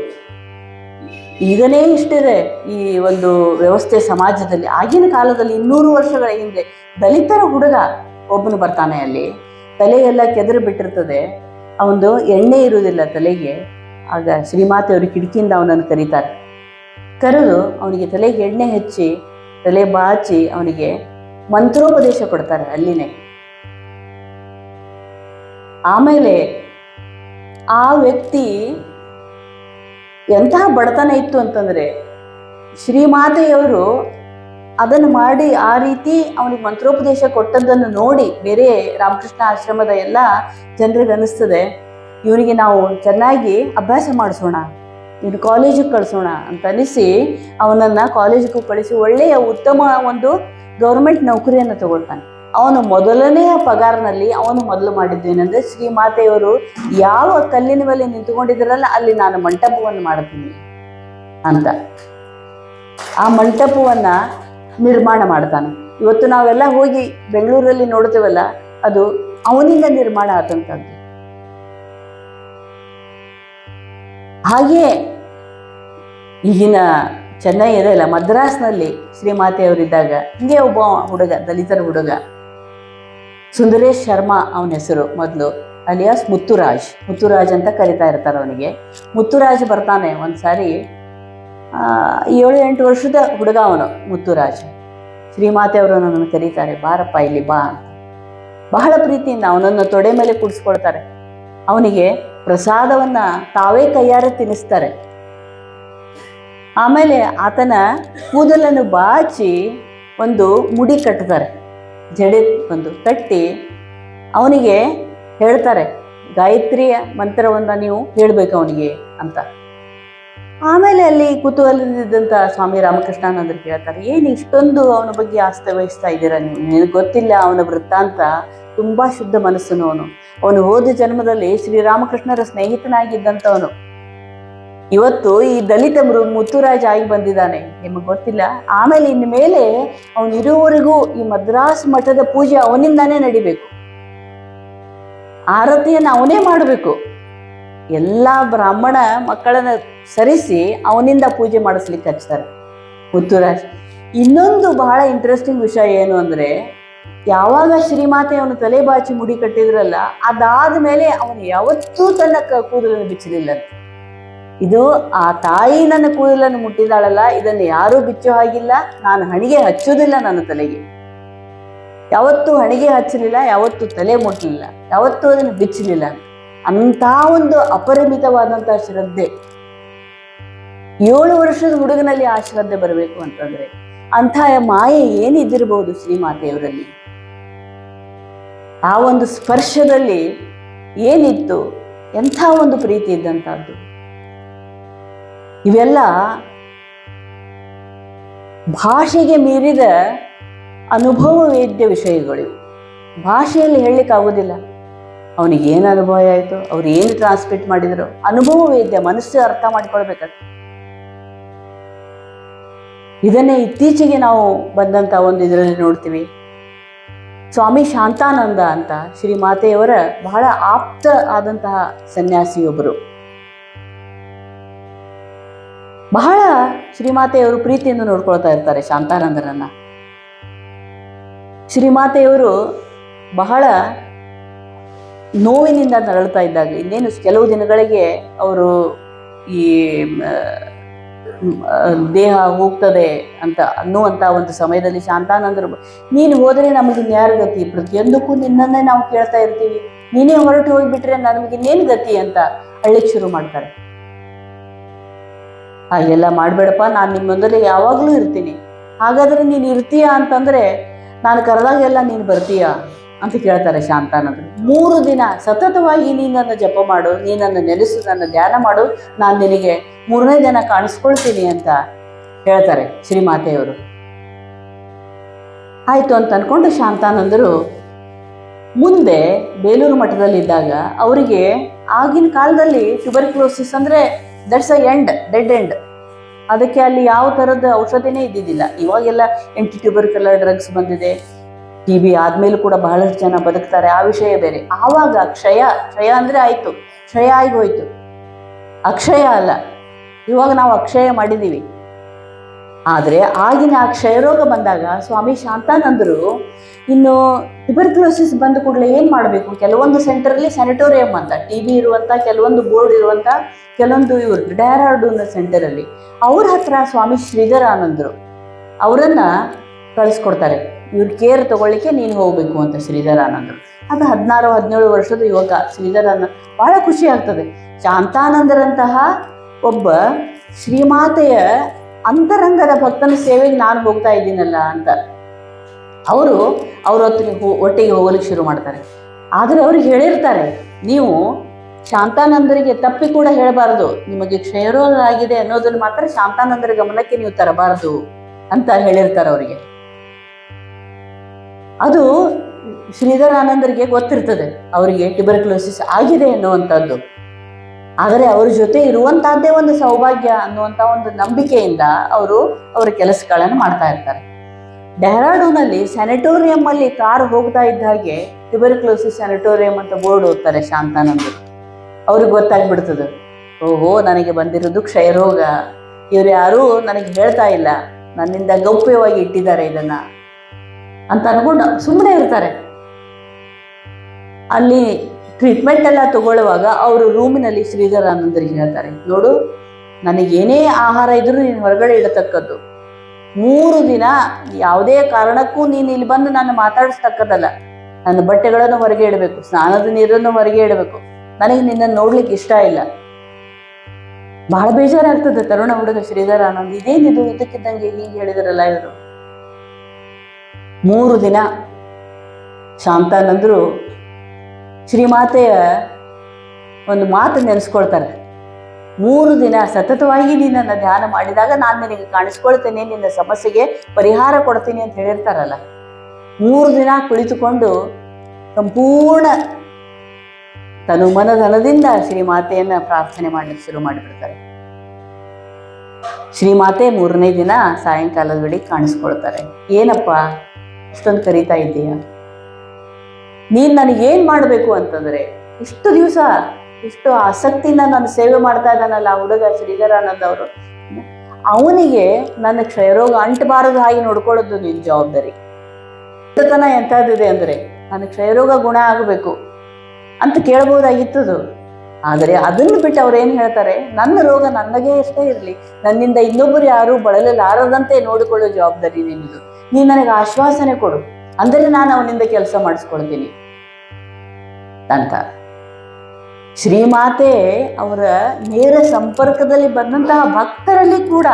ಈಗನೇ ಇಷ್ಟಿದೆ ಈ ಒಂದು ವ್ಯವಸ್ಥೆ ಸಮಾಜದಲ್ಲಿ, ಆಗಿನ ಕಾಲದಲ್ಲಿ 200 ವರ್ಷಗಳ ಹಿಂದೆ ದಲಿತರ ಹುಡುಗ ಒಬ್ಬನು ಬರ್ತಾನೆ. ಅಲ್ಲಿ ತಲೆಯೆಲ್ಲ ಕೆದರಿ ಬಿಟ್ಟಿರ್ತದೆ, ಅವನು ಎಣ್ಣೆ ಇರುವುದಿಲ್ಲ ತಲೆಗೆ. ಆಗ ಶ್ರೀಮಾತೆಯವರು ಕಿಟಕಿಯಿಂದ ಅವನನ್ನು ಕರೀತಾರೆ. ಕರೆದು ಅವನಿಗೆ ತಲೆಗೆ ಎಣ್ಣೆ ಹಚ್ಚಿ ತಲೆ ಬಾಚಿ ಅವನಿಗೆ ಮಂತ್ರೋಪದೇಶ ಕೊಡ್ತಾರೆ ಅಲ್ಲಿನೇ. ಆಮೇಲೆ ಆ ವ್ಯಕ್ತಿ ಎಂತಹ ಬಡತನ ಇತ್ತು ಅಂತಂದ್ರೆ ಶ್ರೀಮಾತೆಯವರು ಅದನ್ನು ಮಾಡಿ ಆ ರೀತಿ ಅವನಿಗೆ ಮಂತ್ರೋಪದೇಶ ಕೊಟ್ಟದ್ದನ್ನು ನೋಡಿ ಬೇರೆ ರಾಮಕೃಷ್ಣ ಆಶ್ರಮದ ಎಲ್ಲ ಜನರಿಗೆ ಅನಿಸ್ತದೆ, ಇವನಿಗೆ ನಾವು ಚೆನ್ನಾಗಿ ಅಭ್ಯಾಸ ಮಾಡಿಸೋಣ, ಇವನು ಕಾಲೇಜಿಗೆ ಕಳಿಸೋಣ ಅಂತ ಅನಿಸಿ ಅವನನ್ನು ಕಾಲೇಜಿಗೂ ಕಳಿಸಿ ಒಳ್ಳೆಯ ಉತ್ತಮ ಒಂದು ಗೌರ್ಮೆಂಟ್ ನೌಕರಿಯನ್ನು ತಗೊಳ್ತಾನೆ. ಅವನು ಮೊದಲನೆಯ ಪಗಾರನಲ್ಲಿ ಅವನು ಮೊದಲು ಮಾಡಿದ್ದೇನೆಂದರೆ, ಶ್ರೀಮಾತೆಯವರು ಯಾವ ಕಲ್ಲಿನ ಮೇಲೆ ನಿಂತುಕೊಂಡಿದ್ರಲ್ಲ ಅಲ್ಲಿ ನಾನು ಮಂಟಪವನ್ನು ಮಾಡ್ತೀನಿ ಅಂತ ಆ ಮಂಟಪವನ್ನ ನಿರ್ಮಾಣ ಮಾಡ್ತಾನೆ. ಇವತ್ತು ನಾವೆಲ್ಲ ಹೋಗಿ ಬೆಂಗಳೂರಲ್ಲಿ ನೋಡ್ತೇವಲ್ಲ, ಅದು ಅವನಿಂದ ನಿರ್ಮಾಣ ಆದಂಥದ್ದು. ಹಾಗೆಯೇ ಈಗಿನ ಚೆನ್ನೈ ಇದೆಯಲ್ಲ, ಮದ್ರಾಸ್ನಲ್ಲಿ ಶ್ರೀಮಾತೆಯವರಿದ್ದಾಗ ಹಿಂಗೆ ಒಬ್ಬ ಹುಡುಗ, ದಲಿತರ ಹುಡುಗ, ಸುಂದರೇಶ್ ಶರ್ಮಾ ಅವನ ಹೆಸರು ಮೊದಲು, ಅಲಿಯಾಸ್ ಮುತ್ತುರಾಜ್ ಅಂತ ಕರಿತಾ ಇರ್ತಾರೆ ಅವನಿಗೆ. ಮುತ್ತುರಾಜ್ ಬರ್ತಾನೆ ಒಂದ್ಸಾರಿ. 7-8 ವರ್ಷದ ಹುಡುಗ ಅವನು ಮುತ್ತುರಾಜ್. ಶ್ರೀಮಾತೆಯವರು ನನ್ನನ್ನು ಕರೀತಾರೆ, ಬಾರಪ್ಪ ಇಲ್ಲಿ ಬಾ ಅಂತ. ಬಹಳ ಪ್ರೀತಿಯಿಂದ ಅವನನ್ನು ತೊಡೆ ಮೇಲೆ ಕೂಡಿಸ್ಕೊಳ್ತಾರೆ. ಅವನಿಗೆ ಪ್ರಸಾದವನ್ನ ತಾವೇ ಕೈಯಾರೆ ತಿನ್ನಿಸ್ತಾರೆ. ಆಮೇಲೆ ಆತನ ಕೂದಲನ್ನು ಬಾಚಿ ಒಂದು ಮುಡಿ ಕಟ್ತಾರೆ, ಜಡೆ ಒಂದು ಕಟ್ಟಿ ಅವನಿಗೆ ಹೇಳ್ತಾರೆ, ಗಾಯತ್ರಿಯ ಮಂತ್ರವನ್ನ ನೀವು ಹೇಳ್ಬೇಕು ಅವನಿಗೆ ಅಂತ. ಆಮೇಲೆ ಅಲ್ಲಿ ಕುತೂಹಲದಿದ್ದಂಥ ಸ್ವಾಮಿ ರಾಮಕೃಷ್ಣಾನಂದರು ಕೇಳ್ತಾರೆ, ಏನು ಇಷ್ಟೊಂದು ಅವನ ಬಗ್ಗೆ ಆಸ್ತೆ ವಹಿಸ್ತಾ ಇದ್ದೀರಾ ನೀವು? ನಿನಗೆ ಗೊತ್ತಿಲ್ಲ ಅವನ ವೃತ್ತಾಂತ? ತುಂಬಾ ಶುದ್ಧ ಮನಸ್ಸನು ಅವನು ಹೋದ ಜನ್ಮದಲ್ಲಿ ಶ್ರೀರಾಮಕೃಷ್ಣರ ಸ್ನೇಹಿತನಾಗಿದ್ದಂಥವನು. ಇವತ್ತು ಈ ದಲಿತ ಮುತ್ತುರಾಜ್ ಆಗಿ ಬಂದಿದ್ದಾನೆ, ನಿಮಗೆ ಗೊತ್ತಿಲ್ಲ. ಆಮೇಲೆ ಇನ್ನು ಮೇಲೆ ಅವನು ಇರುವವರೆಗೂ ಈ ಮದ್ರಾಸ್ ಮಠದ ಪೂಜೆ ಅವನಿಂದಾನೇ ನಡಿಬೇಕು, ಆರತಿಯನ್ನು ಅವನೇ ಮಾಡಬೇಕು. ಎಲ್ಲ ಬ್ರಾಹ್ಮಣ ಮಕ್ಕಳನ್ನ ಸರಿಸಿ ಅವನಿಂದ ಪೂಜೆ ಮಾಡಿಸ್ಲಿಕ್ಕೆ ಹಚ್ತಾರೆ. ಮುತ್ತುರಾಜ್. ಇನ್ನೊಂದು ಬಹಳ ಇಂಟ್ರೆಸ್ಟಿಂಗ್ ವಿಷಯ ಏನು ಅಂದ್ರೆ, ಯಾವಾಗ ಶ್ರೀಮಾತೆ ಅವನು ತಲೆ ಬಾಚಿ ಮುಡಿ ಕಟ್ಟಿದ್ರಲ್ಲ, ಅದಾದ ಮೇಲೆ ಅವನು ಯಾವತ್ತೂ ತನ್ನ ಕೂದಲನ್ನು ಬಿಚ್ಚಲಿಲ್ಲ. ಇದು ಆ ತಾಯಿ ನನ್ನ ಕೂದಲನ್ನು ಮುಟ್ಟಿದಾಳಲ್ಲ, ಇದನ್ನು ಯಾರೂ ಬಿಚ್ಚೋ ಹಾಗಿಲ್ಲ, ನಾನು ಹಣಿಗೆ ಹಚ್ಚೋದಿಲ್ಲ ನನ್ನ ತಲೆಗೆ. ಯಾವತ್ತೂ ಹಣಿಗೆ ಹಚ್ಚಲಿಲ್ಲ, ಯಾವತ್ತೂ ತಲೆ ಮುಟ್ಟಲಿಲ್ಲ, ಯಾವತ್ತೂ ಅದನ್ನು ಬಿಚ್ಚಲಿಲ್ಲ. ಅಂತ ಒಂದು ಅಪರಿಮಿತವಾದಂತಹ ಶ್ರದ್ಧೆ. 7 ವರ್ಷದ ಹುಡುಗನಲ್ಲಿ ಆ ಶ್ರದ್ಧೆ ಬರಬೇಕು ಅಂತಂದ್ರೆ ಅಂಥ ಮಾಯೆ ಏನಿದ್ದಿರಬಹುದು ಶ್ರೀಮಾತೆಯವರಲ್ಲಿ. ಆ ಒಂದು ಸ್ಪರ್ಶದಲ್ಲಿ ಏನಿತ್ತು, ಎಂಥ ಒಂದು ಪ್ರೀತಿ ಇದ್ದಂತಹದ್ದು. ಇವೆಲ್ಲ ಭಾಷೆಗೆ ಮೀರಿದ ಅನುಭವ ವೇದ್ಯ ವಿಷಯಗಳು. ಭಾಷೆಯಲ್ಲಿ ಹೇಳಲಿಕ್ಕೆ ಆಗೋದಿಲ್ಲ. ಅವನಿಗೆ ಏನು ಅನುಭವ ಆಯಿತು, ಅವ್ರು ಏನು ಟ್ರಾನ್ಸ್ಮಿಟ್ ಮಾಡಿದ್ರು, ಅನುಭವ ವೇದ್ಯ, ಮನಸ್ಸು ಅರ್ಥ ಮಾಡ್ಕೊಳ್ಬೇಕಾಗ್ತದೆ. ಇದನ್ನೇ ಇತ್ತೀಚೆಗೆ ನಾವು ಬಂದಂತ ಒಂದು ಇದರಲ್ಲಿ ನೋಡ್ತೀವಿ. ಸ್ವಾಮಿ ಶಾಂತಾನಂದ ಅಂತ ಶ್ರೀಮಾತೆಯವರ ಬಹಳ ಆಪ್ತ ಆದಂತಹ ಸನ್ಯಾಸಿಯೊಬ್ಬರು. ಬಹಳ ಶ್ರೀಮಾತೆಯವರು ಪ್ರೀತಿಯಿಂದ ನೋಡ್ಕೊಳ್ತಾ ಇರ್ತಾರೆ ಶಾಂತಾನಂದರನ್ನ. ಶ್ರೀಮಾತೆಯವರು ಬಹಳ ನೋವಿನಿಂದ ನರಳುತ್ತಾ ಇದ್ದಾಗ, ಇನ್ನೇನು ಕೆಲವು ದಿನಗಳಿಗೆ ಅವರು ಈ ದೇಹ ಹೋಗ್ತದೆ ಅಂತ ಅನ್ನುವಂಥ ಒಂದು ಸಮಯದಲ್ಲಿ ಶಾಂತಾನಂದರು, ನೀನು ಹೋದರೆ ನಮಗೆ ಇನ್ಯಾರ ಗತಿ, ಪ್ರತಿಯೊಂದಕ್ಕೂ ನಿನ್ನನ್ನೇ ನಾವು ಕೇಳ್ತಾ ಇರ್ತೀವಿ, ನೀನೇ ಹೊರಟು ಹೋಗ್ಬಿಟ್ರೆ ನಮಗೆ ಇನ್ನೇನು ಗತಿ ಅಂತ ಅಳ್ಳಿಕ್ಕೆ ಶುರು ಮಾಡ್ತಾರೆ. ಹಾಗೆಲ್ಲ ಮಾಡಬೇಡಪ್ಪ, ನಾನು ನಿಮ್ಮೊಂದರಲ್ಲಿ ಯಾವಾಗಲೂ ಇರ್ತೀನಿ. ಹಾಗಾದ್ರೆ ನೀನು ಇರ್ತೀಯಾ ಅಂತಂದ್ರೆ ನಾನು ಕರೆದಾಗೆಲ್ಲ ನೀನು ಬರ್ತೀಯಾ ಅಂತ ಕೇಳ್ತಾರೆ ಶಾಂತಾನಂದರು. 3 ದಿನ ಸತತವಾಗಿ ನೀನನ್ನು ಜಪ ಮಾಡು, ನೀನನ್ನು ನೆಲೆಸು, ನನ್ನ ಧ್ಯಾನ ಮಾಡು, ನಾನು ನಿನಗೆ 3ನೇ ದಿನ ಕಾಣಿಸ್ಕೊಳ್ತೀನಿ ಅಂತ ಹೇಳ್ತಾರೆ ಶ್ರೀಮಾತೆಯವರು. ಆಯ್ತು ಅಂತ ಅನ್ಕೊಂಡು ಶಾಂತಾನಂದರು ಮುಂದೆ ಬೇಲೂರು ಮಠದಲ್ಲಿದ್ದಾಗ ಅವರಿಗೆ ಆಗಿನ ಕಾಲದಲ್ಲಿ ಟ್ಯೂಬರ್ಕ್ಲೋಸಿಸ್ ಅಂದ್ರೆ ದಟ್ಸ್ ಅ ಡೆಡ್ ಎಂಡ್. ಅದಕ್ಕೆ ಅಲ್ಲಿ ಯಾವ ಥರದ ಔಷಧಿನೇ ಇದ್ದಿದ್ದಿಲ್ಲ. ಇವಾಗೆಲ್ಲ ಟ್ಯೂಬರ್ಕ್ಯುಲರ್ ಡ್ರಗ್ಸ್ ಬಂದಿದೆ. TB ಆದ್ಮೇಲೂ ಕೂಡ ಬಹಳಷ್ಟು ಜನ ಬದುಕ್ತಾರೆ, ಆ ವಿಷಯ ಬೇರೆ. ಆವಾಗ ಕ್ಷಯ ಅಂದ್ರೆ ಆಯ್ತು, ಕ್ಷಯ ಆಗಿ ಹೋಯ್ತು, ಅಕ್ಷಯ ಅಲ್ಲ. ಇವಾಗ ನಾವು ಅಕ್ಷಯ ಮಾಡಿದ್ದೀವಿ. ಆದರೆ ಆಗಿನ ಆ ಕ್ಷಯರೋಗ ಬಂದಾಗ ಸ್ವಾಮಿ ಶಾಂತಾನಂದರು ಇನ್ನು ಟ್ಯೂಬರ್ಕ್ಯುಲೋಸಿಸ್ ಬಂದ ಕೂಡಲೇ ಏನು ಮಾಡಬೇಕು, ಕೆಲವೊಂದು ಸೆಂಟರಲ್ಲಿ ಸ್ಯಾನಿಟೋರಿಯಂ ಅಂತ TB ಇರುವಂಥ ಕೆಲವೊಂದು ಬೋರ್ಡ್ ಇರುವಂಥ ಕೆಲವೊಂದು ಇವರು ಡೆಹ್ರಾಡೂನ್ ಸೆಂಟರಲ್ಲಿ ಅವ್ರ ಹತ್ರ ಸ್ವಾಮಿ ಶ್ರೀಧರಾನಂದರು ಅವರನ್ನ ಕಳಿಸ್ಕೊಡ್ತಾರೆ. ಇವ್ರ ಕೇರ್ ತಗೊಳ್ಳಿಕ್ಕೆ ನೀನು ಹೋಗ್ಬೇಕು ಅಂತ ಶ್ರೀಧರಾನಂದರು. ಅದು 16-17 ವರ್ಷದ ಯುವಕ ಶ್ರೀಧರಾನಂದ. ಬಹಳ ಖುಷಿ ಆಗ್ತದೆ, ಶಾಂತಾನಂದರಂತಹ ಒಬ್ಬ ಶ್ರೀಮಾತೆಯ ಅಂತರಂಗದ ಭಕ್ತನ ಸೇವೆಗೆ ನಾನು ಹೋಗ್ತಾ ಇದ್ದೀನಲ್ಲ ಅಂತ ಅವರು ಅವ್ರ ಒಟ್ಟಿಗೆ ಹೋಗಲಿಕ್ಕೆ ಶುರು ಮಾಡ್ತಾರೆ. ಆದರೆ ಅವ್ರಿಗೆ ಹೇಳಿರ್ತಾರೆ, ನೀವು ಶಾಂತಾನಂದರಿಗೆ ತಪ್ಪಿ ಕೂಡ ಹೇಳಬಾರದು, ನಿಮಗೆ ಕ್ಷಯರೋಗ ಆಗಿದೆ ಅನ್ನೋದನ್ನು ಮಾತ್ರ ಶಾಂತಾನಂದರ ಗಮನಕ್ಕೆ ನೀವು ತರಬಾರದು ಅಂತ ಹೇಳಿರ್ತಾರೆ ಅವರಿಗೆ. ಅದು ಶ್ರೀಧರಾನಂದರಿಗೆ ಗೊತ್ತಿರ್ತದೆ, ಅವರಿಗೆ ಟ್ಯೂಬರ್ಕ್ಯುಲೋಸಿಸ್ ಆಗಿದೆ ಅನ್ನುವಂಥದ್ದು. ಆದರೆ ಅವ್ರ ಜೊತೆ ಇರುವಂತಹದ್ದೇ ಒಂದು ಸೌಭಾಗ್ಯ ಅನ್ನುವಂಥ ಒಂದು ನಂಬಿಕೆಯಿಂದ ಅವರು ಅವರ ಕೆಲಸಗಳನ್ನು ಮಾಡ್ತಾ ಇರ್ತಾರೆ. ಡೆಹ್ರಾಡೂನಲ್ಲಿ ಸ್ಯಾನಿಟೋರಿಯಂ ಅಲ್ಲಿ ಕಾರ್ ಹೋಗ್ತಾ ಇದ್ದ ಹಾಗೆ ಟ್ಯೂಬರ್ಕ್ಯುಲೋಸಿಸ್ ಸ್ಯಾನಿಟೋರಿಯಂ ಅಂತ ಬೋರ್ಡ್ ಓದ್ತಾರೆ ಶಾಂತಾನಂದರು. ಅವ್ರಿಗೆ ಗೊತ್ತಾಗ್ಬಿಡ್ತದೆ, ಓಹೋ ನನಗೆ ಬಂದಿರೋದು ಕ್ಷಯರೋಗ, ಇವ್ರು ಯಾರೂ ನನಗೆ ಹೇಳ್ತಾ ಇಲ್ಲ, ನನ್ನಿಂದ ಗೌಪ್ಯವಾಗಿ ಇಟ್ಟಿದ್ದಾರೆ ಇದನ್ನ ಅಂತ ಅನ್ಕೊಂಡು ಸುಮ್ಮನೆ ಇರ್ತಾರೆ. ಅಲ್ಲಿ ಟ್ರೀಟ್ಮೆಂಟ್ ಎಲ್ಲ ತಗೊಳ್ಳುವಾಗ ಅವರು ರೂಮಿನಲ್ಲಿ ಶ್ರೀಧರಾನಂದರಿಗೆ ಹೇಳ್ತಾರೆ, ನೋಡು ನನಗೇನೇ ಆಹಾರ ಇದ್ರೂ ನೀನು ಹೊರಗಡೆ ಇಡತಕ್ಕದ್ದು, 3 ದಿನ ಯಾವುದೇ ಕಾರಣಕ್ಕೂ ನೀನು ಇಲ್ಲಿ ಬಂದು ನಾನು ಮಾತಾಡಿಸ್ತಕ್ಕದಲ್ಲ, ನನ್ನ ಬಟ್ಟೆಗಳನ್ನು ಹೊರಗೆ ಇಡಬೇಕು, ಸ್ನಾನದ ನೀರನ್ನು ಹೊರಗೆ ಇಡಬೇಕು, ನನಗೆ ನಿನ್ನನ್ನು ನೋಡ್ಲಿಕ್ಕೆ ಇಷ್ಟ ಇಲ್ಲ. ಬಹಳ ಬೇಜಾರಾಗ್ತದೆ ತರುಣ ಹುಡುಗ ಶ್ರೀಧರಾನಂದ್, ಇದೇನಿದು ಇದಕ್ಕಿದ್ದಂಗೆ ಹೀಗೆ ಹೇಳಿದಾರಲ್ಲ ಇವರು. 3 ದಿನ ಶಾಂತಾನಂದರು ಶ್ರೀಮಾತೆಯ ಒಂದು ಮಾತು ನೆನೆಸ್ಕೊಳ್ತಾರೆ. 3 ದಿನ ಸತತವಾಗಿ ನಿನ್ನನ್ನು ಧ್ಯಾನ ಮಾಡಿದಾಗ ನಾನು ನಿನಗೆ ಕಾಣಿಸ್ಕೊಳ್ತೇನೆ, ನಿನ್ನ ಸಮಸ್ಯೆಗೆ ಪರಿಹಾರ ಕೊಡ್ತೀನಿ ಅಂತ ಹೇಳಿರ್ತಾರಲ್ಲ. 3 ದಿನ ಕುಳಿತುಕೊಂಡು ಸಂಪೂರ್ಣ ತನುಮನಧನದಿಂದ ಶ್ರೀಮಾತೆಯನ್ನ ಪ್ರಾರ್ಥನೆ ಮಾಡಲಿಕ್ಕೆ ಶುರು ಮಾಡಿಬಿಡ್ತಾರೆ. ಶ್ರೀಮಾತೆ 3ನೇ ದಿನ ಸಾಯಂಕಾಲದ ವೇಳೆಗೆ ಕಾಣಿಸ್ಕೊಳ್ತಾರೆ. ಏನಪ್ಪ ಇಷ್ಟೊಂದು ಕರೀತಾ ಇದ್ದೀಯ, ನೀನ್ ನನಗೇನ್ ಮಾಡಬೇಕು ಅಂತಂದ್ರೆ, ಇಷ್ಟು ದಿವಸ ಇಷ್ಟು ಆಸಕ್ತಿಯಿಂದ ನಾನು ಸೇವೆ ಮಾಡ್ತಾ ಇದ್ದಾನಲ್ಲ ಹುಡುಗ ಶ್ರೀಧರಾನಂದ್ ಅವರು, ಅವನಿಗೆ ನನ್ನ ಕ್ಷಯರೋಗ ಅಂಟಬಾರದು ಹಾಗೆ ನೋಡ್ಕೊಳ್ಳೋದು ನಿನ್ನ ಜವಾಬ್ದಾರಿ. ತನ ಎಂಥದ್ದಿದೆ ಅಂದರೆ ನನ್ನ ಕ್ಷಯರೋಗ ಗುಣ ಆಗಬೇಕು ಅಂತ ಕೇಳ್ಬೋದಾಗಿತ್ತದು. ಆದರೆ ಅದನ್ನು ಬಿಟ್ಟು ಅವ್ರು ಏನು ಹೇಳ್ತಾರೆ, ನನ್ನ ರೋಗ ನನಗೇ ಎಷ್ಟೇ ಇರಲಿ, ನನ್ನಿಂದ ಇನ್ನೊಬ್ಬರು ಯಾರು ಬಳಲಲಾರದಂತೆ ನೋಡಿಕೊಳ್ಳೋ ಜವಾಬ್ದಾರಿ ನಿನ್ನದು. ನೀನು ನನಗೆ ಆಶ್ವಾಸನೆ ಕೊಡು, ಅಂದರೆ ನಾನು ಅವನಿಂದ ಕೆಲಸ ಮಾಡಿಸ್ಕೊಳ್ತೀನಿ ಅಂತ. ಶ್ರೀಮಾತೆ ಅವರ ನೇರ ಸಂಪರ್ಕದಲ್ಲಿ ಬಂದಂತಹ ಭಕ್ತರಲ್ಲಿ ಕೂಡ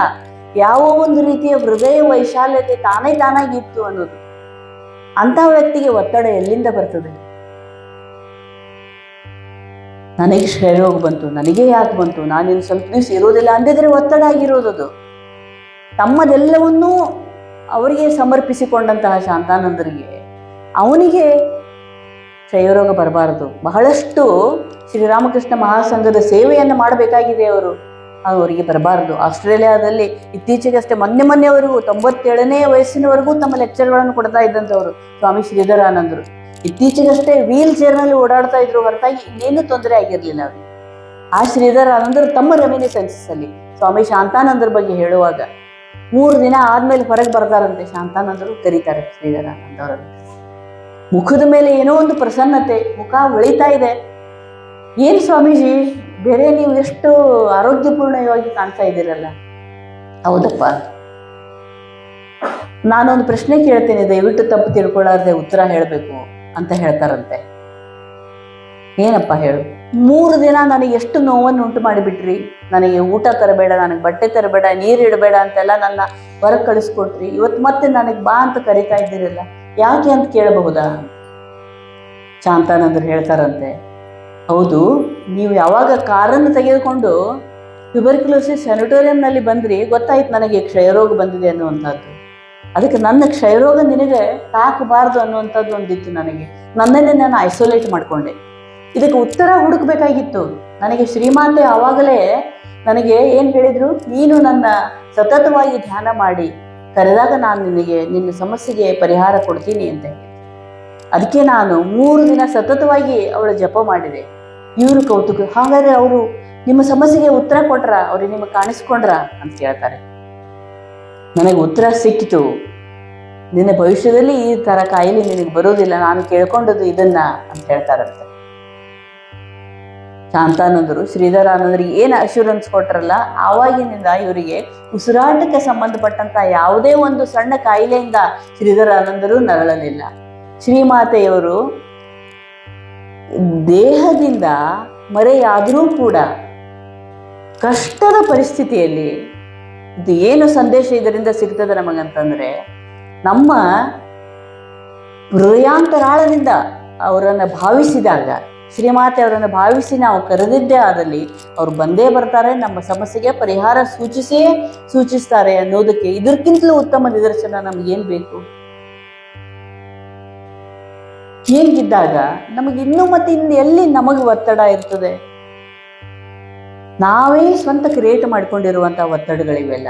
ಯಾವ ಒಂದು ರೀತಿಯ ಹೃದಯ ವೈಶಾಲ್ಯತೆ ತಾನಾಗಿತ್ತು ಅನ್ನೋದು. ಅಂತಹ ವ್ಯಕ್ತಿಗೆ ಒತ್ತಡ ಎಲ್ಲಿಂದ ಬರ್ತದೆ? ನನಗೆ ಕ್ಷಯರೋಗ ಬಂತು, ನನಗೆ ಯಾಕೆ ಬಂತು, ನಾನಿನ್ನು ಸ್ವಲ್ಪ ದಿವಸ ಇರೋದಿಲ್ಲ ಅಂದಿದ್ರೆ ಒತ್ತಡ ಆಗಿರೋದದು. ತಮ್ಮದೆಲ್ಲವನ್ನೂ ಅವರಿಗೆ ಸಮರ್ಪಿಸಿಕೊಂಡಂತಹ ಶಾಂತಾನಂದರಿಗೆ ಅವನಿಗೆ ಕ್ಷಯರೋಗ ಬರಬಾರದು. ಬಹಳಷ್ಟು ಶ್ರೀರಾಮಕೃಷ್ಣ ಮಹಾಸಂಘದ ಸೇವೆಯನ್ನು ಮಾಡಬೇಕಾಗಿದೆ ಅವರಿಗೆ ಬರಬಾರದು. ಆಸ್ಟ್ರೇಲಿಯಾದಲ್ಲಿ ಇತ್ತೀಚೆಗಷ್ಟೇ ಮೊನ್ನೆವರೆಗೂ 97ನೇ ವಯಸ್ಸಿನವರೆಗೂ ತಮ್ಮ ಲೆಕ್ಚರ್ಗಳನ್ನು ಕೊಡ್ತಾ ಇದ್ದಂಥವ್ರು ಸ್ವಾಮಿ ಶ್ರೀಧರಾನಂದರು. ಇತ್ತೀಚೆಗಷ್ಟೇ ವೀಲ್ ಚೇರ್ನಲ್ಲಿ ಓಡಾಡ್ತಾ ಇದ್ರು, ಹೊರತಾಗಿ ಇನ್ನೇನು ತೊಂದರೆ ಆಗಿರಲಿಲ್ಲ ಅವರಿಗೆ. ಆ ಶ್ರೀಧರಾನಂದರು ತಮ್ಮ ರೆಮಿನಿಸೆನ್ಸಸ್ ಅಲ್ಲಿ ಸ್ವಾಮಿ ಶಾಂತಾನಂದರ ಬಗ್ಗೆ ಹೇಳುವಾಗ 3 ದಿನ ಆದ್ಮೇಲೆ ಹೊರಗೆ ಬರ್ತಾರಂತೆ. ಶಾಂತಾನಂದರು ಕರೀತಾರೆ ಶ್ರೀಧರಾನಂದ ಅವರನ್ನು. ಮುಖದ ಮೇಲೆ ಏನೋ ಒಂದು ಪ್ರಸನ್ನತೆ, ಮುಖ ಹೊಳಿತಾ ಇದೆ. ಏನ್ ಸ್ವಾಮೀಜಿ ಬೇರೆ, ನೀವು ಎಷ್ಟು ಆರೋಗ್ಯಪೂರ್ಣವಾಗಿ ಕಾಣ್ತಾ ಇದ್ದೀರಲ್ಲ. ಹೌದಪ್ಪ, ನಾನೊಂದು ಪ್ರಶ್ನೆ ಕೇಳ್ತೇನೆ, ದಯವಿಟ್ಟು ತಪ್ಪು ತಿಳ್ಕೊಳ್ಳಾರ್ದೆ ಉತ್ತರ ಹೇಳಬೇಕು ಅಂತ ಹೇಳ್ತಾರಂತೆ. ಏನಪ್ಪ ಹೇಳು. 3 ದಿನ ನನಗೆ ಎಷ್ಟು ನೋವನ್ನು ಉಂಟು ಮಾಡಿಬಿಟ್ರಿ. ನನಗೆ ಊಟ ತರಬೇಡ, ನನಗೆ ಬಟ್ಟೆ ತರಬೇಡ, ನೀರು ಇಡಬೇಡ ಅಂತೆಲ್ಲ ನನ್ನ ಹೊರಗೆ ಕಳಿಸ್ಕೊಟ್ರಿ. ಇವತ್ತು ಮತ್ತೆ ನನಗೆ ಬಾ ಅಂತ ಕರಿತಾ ಇದ್ದೀರಲ್ಲ, ಯಾಕೆ ಅಂತ ಕೇಳಬಹುದಾ? ಶಾಂತಾನಂದರು ಹೇಳ್ತಾರಂತೆ, ಹೌದು, ನೀವು ಯಾವಾಗ ಕಾರನ್ನು ತೆಗೆದುಕೊಂಡು ಟ್ಯೂಬರ್ಕ್ಯುಲೋಸಿಸ್ ಸ್ಯಾನಿಟೋರಿಯಂನಲ್ಲಿ ಬಂದ್ರಿ, ಗೊತ್ತಾಯ್ತು ನನಗೆ ಕ್ಷಯರೋಗ ಬಂದಿದೆ ಅನ್ನುವಂಥದ್ದು. ಅದಕ್ಕೆ ನನ್ನ ಕ್ಷಯರೋಗ ನಿನಗೆ ತಾಕಬಾರ್ದು ಅನ್ನುವಂಥದ್ದು ಒಂದಿತ್ತು. ನನ್ನನ್ನೇ ನಾನು ಐಸೋಲೇಟ್ ಮಾಡಿಕೊಂಡೆ. ಇದಕ್ಕೆ ಉತ್ತರ ಹುಡುಕಬೇಕಾಗಿತ್ತು. ನನಗೆ ಶ್ರೀಮಾತೆ ಆವಾಗಲೇ ನನಗೆ ಏನು ಹೇಳಿದ್ರು, ನೀನು ನನ್ನ ಸತತವಾಗಿ ಧ್ಯಾನ ಮಾಡಿ ಕರೆದಾಗ ನಾನು ನಿನ್ನ ಸಮಸ್ಯೆಗೆ ಪರಿಹಾರ ಕೊಡ್ತೀನಿ ಅಂತ ಹೇಳಿ. ಅದಕ್ಕೆ ನಾನು 3 ದಿನ ಸತತವಾಗಿ ಅವಳ ಜಪ ಮಾಡಿದೆ. ಇವರು ಕೌತುಕ, ಹಾಗಾದ್ರೆ ಅವರು ನಿಮ್ಮ ಸಮಸ್ಯೆಗೆ ಉತ್ತರ ಕೊಟ್ರ, ಅವ್ರಿಗೆ ನಿಮಗೆ ಕಾಣಿಸ್ಕೊಂಡ್ರ ಅಂತ ಕೇಳ್ತಾರೆ. ನನಗೆ ಉತ್ತರ ಸಿಕ್ಕಿತು. ನಿನ್ನ ಭವಿಷ್ಯದಲ್ಲಿ ಈ ತರ ಕಾಯಿಲೆ ನಿನಗೆ ಬರೋದಿಲ್ಲ, ನಾನು ಕೇಳ್ಕೊಂಡದ್ದು ಇದನ್ನ ಅಂತ ಹೇಳ್ತಾರಂತೆ. ಶಾಂತಾನಂದರು ಶ್ರೀಧರಾನಂದರಿಗೆ ಏನು ಅಶ್ಯೂರೆನ್ಸ್ ಕೊಟ್ರಲ್ಲ, ಆವಾಗಿನಿಂದ ಇವರಿಗೆ ಉಸಿರಾಟಕ್ಕೆ ಸಂಬಂಧಪಟ್ಟಂತ ಯಾವುದೇ ಒಂದು ಸಣ್ಣ ಕಾಯಿಲೆಯಿಂದ ಶ್ರೀಧರಾನಂದರು ನರಳಲಿಲ್ಲ. ಶ್ರೀಮಾತೆಯವರು ದೇಹದಿಂದ ಮರೆಯಾದರೂ ಕೂಡ ಕಷ್ಟದ ಪರಿಸ್ಥಿತಿಯಲ್ಲಿ ಇದು ಏನು ಸಂದೇಶ ಇದರಿಂದ ಸಿಗ್ತದೆ ನಮಗಂತಂದ್ರೆ, ನಮ್ಮ ಹೃದಯಾಂತರಾಳದಿಂದ ಅವರನ್ನು ಭಾವಿಸಿದಾಗ, ಶ್ರೀಮಾತೆ ಅವರನ್ನು ಭಾವಿಸಿ ನಾವು ಕರೆದಿದ್ದೇ ಆದಲ್ಲಿ ಅವ್ರು ಬಂದೇ ಬರ್ತಾರೆ, ನಮ್ಮ ಸಮಸ್ಯೆಗೆ ಪರಿಹಾರ ಸೂಚಿಸ್ತಾರೆ ಅನ್ನೋದಕ್ಕೆ ಇದಕ್ಕಿಂತಲೂ ಉತ್ತಮ ನಿದರ್ಶನ ನಮಗೇನು ಬೇಕು? ಹೀಗಿದ್ದಾಗ ನಮಗೆ ಇನ್ನೂ ಮತ್ತೆ ಎಲ್ಲಿ ನಮಗೆ ಒತ್ತಡ ಇರ್ತದೆ? ನಾವೇ ಸ್ವಂತ ಕ್ರಿಯೇಟ್ ಮಾಡ್ಕೊಂಡಿರುವಂತಹ ಒತ್ತಡಗಳಿವೆಲ್ಲ.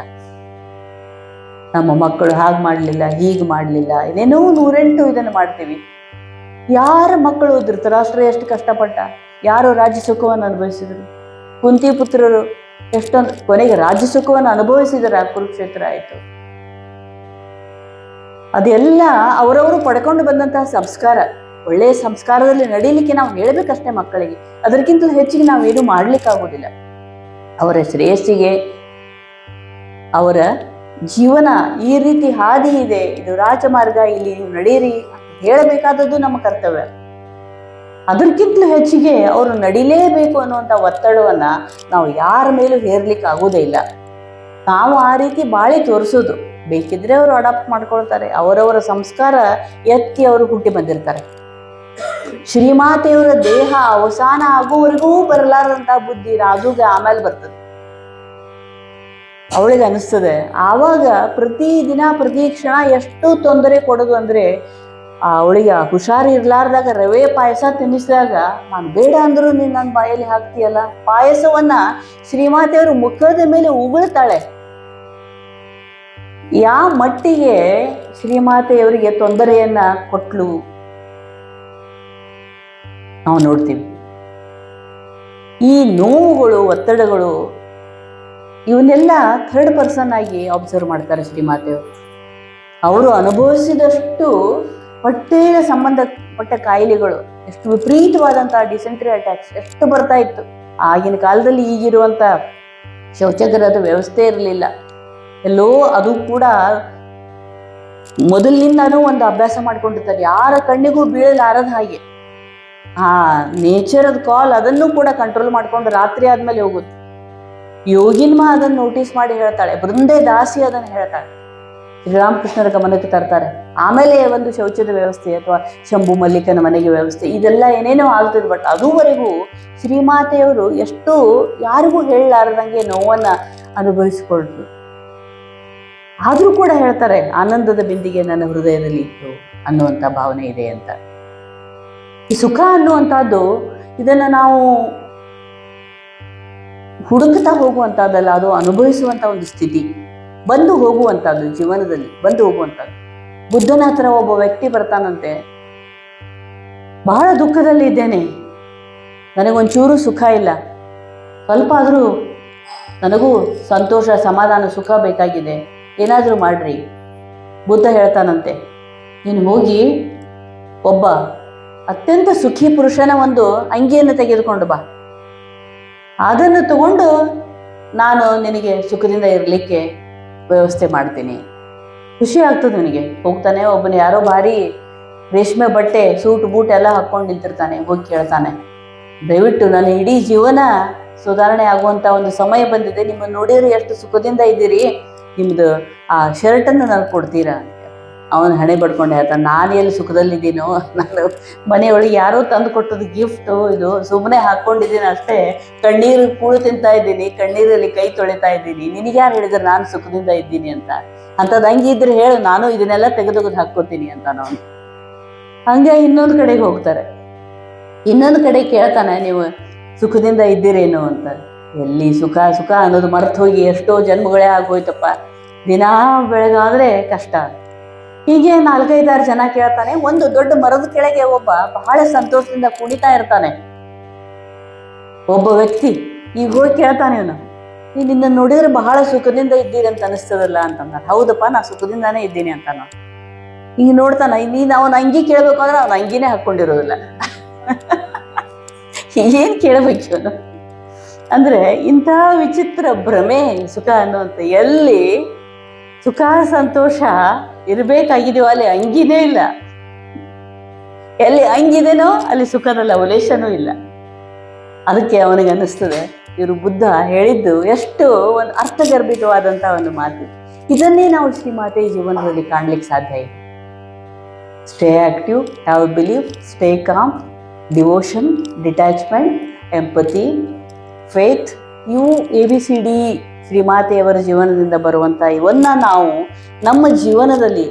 ನಮ್ಮ ಮಕ್ಕಳು ಹಾಗೆ ಮಾಡಲಿಲ್ಲ, ಹೀಗೆ ಮಾಡಲಿಲ್ಲ, ಇದೇನೋ 108 ಇದನ್ನು ಮಾಡ್ತೀವಿ. ಯಾರ ಮಕ್ಕಳು ಧೃತರಾಷ್ಟ್ರ ಎಷ್ಟು ಕಷ್ಟಪಟ್ಟ, ಯಾರು ರಾಜ್ಯ ಸುಖವನ್ನು ಅನುಭವಿಸಿದ್ರು? ಕುಂತಿ ಪುತ್ರರು ಎಷ್ಟೊಂದು ಕೊನೆಗೆ ರಾಜ್ಯ ಸುಖವನ್ನು ಅನುಭವಿಸಿದರ ಕುರುಕ್ಷೇತ್ರ ಆಯಿತು. ಅದೆಲ್ಲ ಅವರವರು ಪಡ್ಕೊಂಡು ಬಂದಂತಹ ಸಂಸ್ಕಾರ. ಒಳ್ಳೆಯ ಸಂಸ್ಕಾರದಲ್ಲಿ ನಡೀಲಿಕ್ಕೆ ನಾವು ಹೇಳಬೇಕಷ್ಟೇ ಮಕ್ಕಳಿಗೆ, ಅದಕ್ಕಿಂತಲೂ ಹೆಚ್ಚಿಗೆ ನಾವೇನು ಮಾಡ್ಲಿಕ್ಕಾಗೋದಿಲ್ಲ. ಅವರ ಶ್ರೇಯಸ್ಸಿಗೆ, ಅವರ ಜೀವನ ಈ ರೀತಿ ಹಾದಿ ಇದೆ, ಇದು ರಾಜಮಾರ್ಗ, ಇಲ್ಲಿ ನೀವು ನಡೀರಿ ಹೇಳಬೇಕಾದದ್ದು ನಮ್ಮ ಕರ್ತವ್ಯ. ಅದಕ್ಕಿಂತಲೂ ಹೆಚ್ಚಿಗೆ ಅವರು ನಡಿಲೇಬೇಕು ಅನ್ನುವಂಥ ಒತ್ತಡವನ್ನ ನಾವು ಯಾರ ಮೇಲೂ ಹೇರ್ಲಿಕ್ಕೆ ಆಗೋದೇ ಇಲ್ಲ. ನಾವು ಆ ರೀತಿ ಬಾಳಿ ತೋರಿಸೋದು. ಬೇಕಿದ್ರೆ ಅವರು ಅಡಾಪ್ಟ್ ಮಾಡ್ಕೊಳ್ತಾರೆ, ಅವರವರ ಸಂಸ್ಕಾರ ಎತ್ತಿ ಅವರು ಹುಟ್ಟಿ ಬಂದಿರ್ತಾರೆ. ಶ್ರೀಮಾತೆಯವರ ದೇಹ ಅವಸಾನ ಆಗುವವರೆಗೂ ಬರಲಾರದಂತಹ ಬುದ್ಧಿ ರಾಜುಗೆ ಆಮೇಲೆ ಬರ್ತದೆ. ಅವಳಿಗೆ ಅನಿಸ್ತದೆ ಆವಾಗ ಪ್ರತಿ ದಿನ ಪ್ರತಿ ಕ್ಷಣ ಎಷ್ಟು ತೊಂದರೆ ಕೊಡೋದು ಅಂದ್ರೆ, ಅವಳಿಗೆ ಹುಷಾರು ಇರ್ಲಾರ್ದಾಗ ರವೆ ಪಾಯಸ ತಿನ್ನಿಸಿದಾಗ, ನಾನು ಬೇಡ ಅಂದ್ರೂ ನೀನು ನನ್ನ ಬಾಯಲ್ಲಿ ಹಾಕ್ತೀಯಲ್ಲ, ಪಾಯಸವನ್ನ ಶ್ರೀಮಾತೆಯವರು ಮುಖದ ಮೇಲೆ ಉಗುಳ್ತಾಳೆ. ಯಾವ ಮಟ್ಟಿಗೆ ಶ್ರೀಮಾತೆಯವರಿಗೆ ತೊಂದರೆಯನ್ನ ಕೊಟ್ಲು ನಾವು ನೋಡ್ತೀವಿ. ಈ ನೋವುಗಳು, ಒತ್ತಡಗಳು ಇವನ್ನೆಲ್ಲ ಥರ್ಡ್ ಪರ್ಸನ್ ಆಗಿ ಅಬ್ಸರ್ವ್ ಮಾಡ್ತಾರೆ ಶ್ರೀಮಾತೆಯವರು. ಅವರು ಅನುಭವಿಸಿದಷ್ಟು ಹೊಟ್ಟೆಯ ಸಂಬಂಧಪಟ್ಟ ಕಾಯಿಲೆಗಳು, ಎಷ್ಟು ವಿಪರೀತವಾದಂತಹ ಡಿಸೆಂಟ್ರಿ ಅಟ್ಯಾಕ್ಸ್ ಎಷ್ಟು ಬರ್ತಾ ಇತ್ತು. ಆಗಿನ ಕಾಲದಲ್ಲಿ ಈಗಿರುವಂತ ಶೌಚಾಗಾರದ ವ್ಯವಸ್ಥೆ ಇರಲಿಲ್ಲ. ಎಲ್ಲೋ ಅದು ಕೂಡ ಮೊದಲಿನಿಂದಾನು ಒಂದು ಅಭ್ಯಾಸ ಮಾಡ್ಕೊಂಡಿರ್ತಾರೆ, ಯಾರ ಕಣ್ಣಿಗೂ ಬೀಳಲಾರದ ಹಾಗೆ ಆ ನೇಚರ್ ಕಾಲ್ ಅದನ್ನು ಕೂಡ ಕಂಟ್ರೋಲ್ ಮಾಡ್ಕೊಂಡು ರಾತ್ರಿ ಆದ್ಮೇಲೆ ಹೋಗುದು. ಯೋಗಿನ್ಮ ಅದನ್ನು ನೋಟಿಸ್ ಮಾಡಿ ಹೇಳ್ತಾಳೆ, ಬೃಂದೆ ದಾಸಿ ಅದನ್ನು ಹೇಳ್ತಾಳೆ, ಶ್ರೀರಾಮಕೃಷ್ಣರ ಗಮನಕ್ಕೆ ತರ್ತಾರೆ. ಆಮೇಲೆ ಒಂದು ಶೌಚದ ವ್ಯವಸ್ಥೆ ಅಥವಾ ಶಂಭು ಮಲ್ಲಿಕನ ಮನೆಗೆ ವ್ಯವಸ್ಥೆ ಇದೆಲ್ಲ ಏನೇನೋ ಆಗ್ತದೆ. ಬಟ್ ಅದುವರೆಗೂ ಶ್ರೀಮಾತೆಯವರು ಎಷ್ಟು ಯಾರಿಗೂ ಹೇಳಲಾರದಂಗೆ ನೋವನ್ನ ಅನುಭವಿಸಿಕೊಳ್ತು. ಆದ್ರೂ ಕೂಡ ಹೇಳ್ತಾರೆ, ಆನಂದದ ಬಿಂದಿಗೆ ನನ್ನ ಹೃದಯದಲ್ಲಿ ಇತ್ತು ಅನ್ನುವಂಥ ಭಾವನೆ ಇದೆ ಅಂತ. ಈ ಸುಖ ಅನ್ನುವಂಥದ್ದು ಇದನ್ನ ನಾವು ಹುಡುಕ್ತಾ ಹೋಗುವಂಥದ್ದಲ್ಲ, ಅದು ಅನುಭವಿಸುವಂತ ಒಂದು ಸ್ಥಿತಿ, ಬಂದು ಹೋಗುವಂಥದ್ದು, ಜೀವನದಲ್ಲಿ ಬಂದು ಹೋಗುವಂಥದ್ದು. ಬುದ್ಧನ ಹತ್ರ ಒಬ್ಬ ವ್ಯಕ್ತಿ ಬರ್ತಾನಂತೆ, ಬಹಳ ದುಃಖದಲ್ಲಿ ಇದ್ದೇನೆ, ನನಗೊಂಚೂರು ಸುಖ ಇಲ್ಲ, ಸ್ವಲ್ಪ ಆದರೂ ನನಗೂ ಸಂತೋಷ ಸಮಾಧಾನ ಸುಖ ಬೇಕಾಗಿದೆ, ಏನಾದರೂ ಮಾಡ್ರಿ. ಬುದ್ಧ ಹೇಳ್ತಾನಂತೆ, ನೀನು ಹೋಗಿ ಒಬ್ಬ ಅತ್ಯಂತ ಸುಖಿ ಪುರುಷನ ಒಂದು ಅಂಗಿಯನ್ನು ತೆಗೆದುಕೊಂಡು ಬಾ, ಅದನ್ನು ತಗೊಂಡು ನಾನು ನಿನಗೆ ಸುಖದಿಂದ ಇರಲಿಕ್ಕೆ ವ್ಯವಸ್ಥೆ ಮಾಡ್ತೀನಿ, ಖುಷಿ ಆಗ್ತದೆ ನಿನಗೆ. ಹೋಗ್ತಾನೆ, ಒಬ್ಬನ ಯಾರೋ ಭಾರಿ ರೇಷ್ಮೆ ಬಟ್ಟೆ ಸೂಟ್ ಬೂಟ್ ಎಲ್ಲ ಹಾಕೊಂಡು ನಿಂತಿರ್ತಾನೆ. ಹೋಗಿ ಕೇಳ್ತಾನೆ, ದಯವಿಟ್ಟು ನನ್ನ ಇಡೀ ಜೀವನ ಸುಧಾರಣೆ ಆಗುವಂತ ಒಂದು ಸಮಯ ಬಂದಿದೆ, ನಿಮ್ಮನ್ನು ನೋಡಿದ್ರೆ ಎಷ್ಟು ಸುಖದಿಂದ ಇದ್ದೀರಿ, ನಿಮ್ದು ಆ ಶರ್ಟನ್ನು ನನಗೆ ಕೊಡ್ತೀರಾ? ಅವನು ಹಣೆ ಬಡ್ಕೊಂಡು ಹೇಳ್ತಾನೆ, ನಾನು ಎಲ್ಲಿ ಸುಖದಲ್ಲಿದ್ದೀನೋ, ನಾನು ಮನೆಯೊಳಗೆ ಯಾರೋ ತಂದು ಕೊಟ್ಟದ್ದು ಗಿಫ್ಟು, ಇದು ಸುಮ್ಮನೆ ಹಾಕ್ಕೊಂಡಿದ್ದೀನಿ ಅಷ್ಟೇ, ಕಣ್ಣೀರು ಕೂಳು ತಿಂತಾ ಇದ್ದೀನಿ, ಕಣ್ಣೀರಲ್ಲಿ ಕೈ ತೊಳಿತಾ ಇದ್ದೀನಿ, ನಿನಗ್ಯಾರು ಹೇಳಿದ್ರೆ ನಾನು ಸುಖದಿಂದ ಇದ್ದೀನಿ ಅಂತ? ಅಂಥದ್ದು ಹಂಗೆ ಇದ್ರೆ ಹೇಳು, ನಾನು ಇದನ್ನೆಲ್ಲ ತೆಗೆದು ಹಾಕ್ಕೋತೀನಿ ಅಂತ ನಾವು. ಹಂಗೆ ಇನ್ನೊಂದು ಕಡೆಗೆ ಹೋಗ್ತಾರೆ, ಇನ್ನೊಂದು ಕಡೆ ಕೇಳ್ತಾನೆ, ನೀವು ಸುಖದಿಂದ ಇದ್ದೀರೇನು ಅಂತ. ಎಲ್ಲಿ ಸುಖ ಸುಖ ಅನ್ನೋದು ಮರೆತು ಹೋಗಿ ಎಷ್ಟೋ ಜನ್ಮಗಳೇ ಆಗೋಯ್ತಪ್ಪ, ದಿನಾ ಬೆಳಗಾದ್ರೆ ಕಷ್ಟ. ಹೀಗೆ 4-5-6 ಜನ ಕೇಳ್ತಾನೆ. ಒಂದು ದೊಡ್ಡ ಮರದ ಕೆಳಗೆ ಒಬ್ಬ ಬಹಳ ಸಂತೋಷದಿಂದ ಕುಣಿತಾ ಇರ್ತಾನೆ ಒಬ್ಬ ವ್ಯಕ್ತಿ. ಈಗ ಹೋಗಿ ಕೇಳ್ತಾನೆ ಇವನು, ನೀ ನಿನ್ನ ನೋಡಿದ್ರೆ ಬಹಳ ಸುಖದಿಂದ ಇದ್ದೀರಿ ಅಂತ ಅನಿಸ್ತದಲ್ಲ ಅಂತಂದ. ಹೌದಪ್ಪ, ನಾ ಸುಖದಿಂದಾನೇ ಇದ್ದೀನಿ ಅಂತ. ನಾವು ಹಿಂಗೆ ನೋಡ್ತಾನ, ನೀನು ಅವನ ಅಂಗಿ ಕೇಳ್ಬೇಕು ಅಂದ್ರೆ ಅವನ ಅಂಗಿನೇ ಹಾಕೊಂಡಿರೋದಿಲ್ಲ. ಏನ್ ಕೇಳಬೇಕು ಇವನು ಅಂದ್ರೆ, ಇಂಥ ವಿಚಿತ್ರ ಭ್ರಮೆ ಸುಖ ಅನ್ನುವಂಥ. ಎಲ್ಲಿ ಸುಖ ಸಂತೋಷ ಇರಬೇಕಾಗಿದೆಯೋ ಅಲ್ಲಿ ಅಂಗಿನೇ ಇಲ್ಲ, ಎಲ್ಲಿ ಅಂಗಿದೇನೋ ಅಲ್ಲಿ ಸುಖದ ಲವಲೇಶನೂ ಇಲ್ಲ. ಅದಕ್ಕೆ ಅವನಿಗೆ ಅನ್ನಿಸ್ತದೆ, ಇವರು ಬುದ್ಧ ಹೇಳಿದ್ದು ಎಷ್ಟು ಒಂದು ಅರ್ಥಗರ್ಭಿತವಾದಂಥ ಒಂದು ಮಾತು. ಇದನ್ನೇ ನಾವು ಶ್ರೀಮಾತೆ ಜೀವನದಲ್ಲಿ ಕಾಣ್ಲಿಕ್ಕೆ ಸಾಧ್ಯ ಇದೆ. Stay active, have believe, stay calm, devotion, detachment, empathy, faith. ಇವು ABCD ಶ್ರೀಮಾತೆಯವರ ಜೀವನದಿಂದ ಬರುವಂಥ ಇವನ್ನ ನಾವು ನಮ್ಮ ಜೀವನದಲ್ಲಿ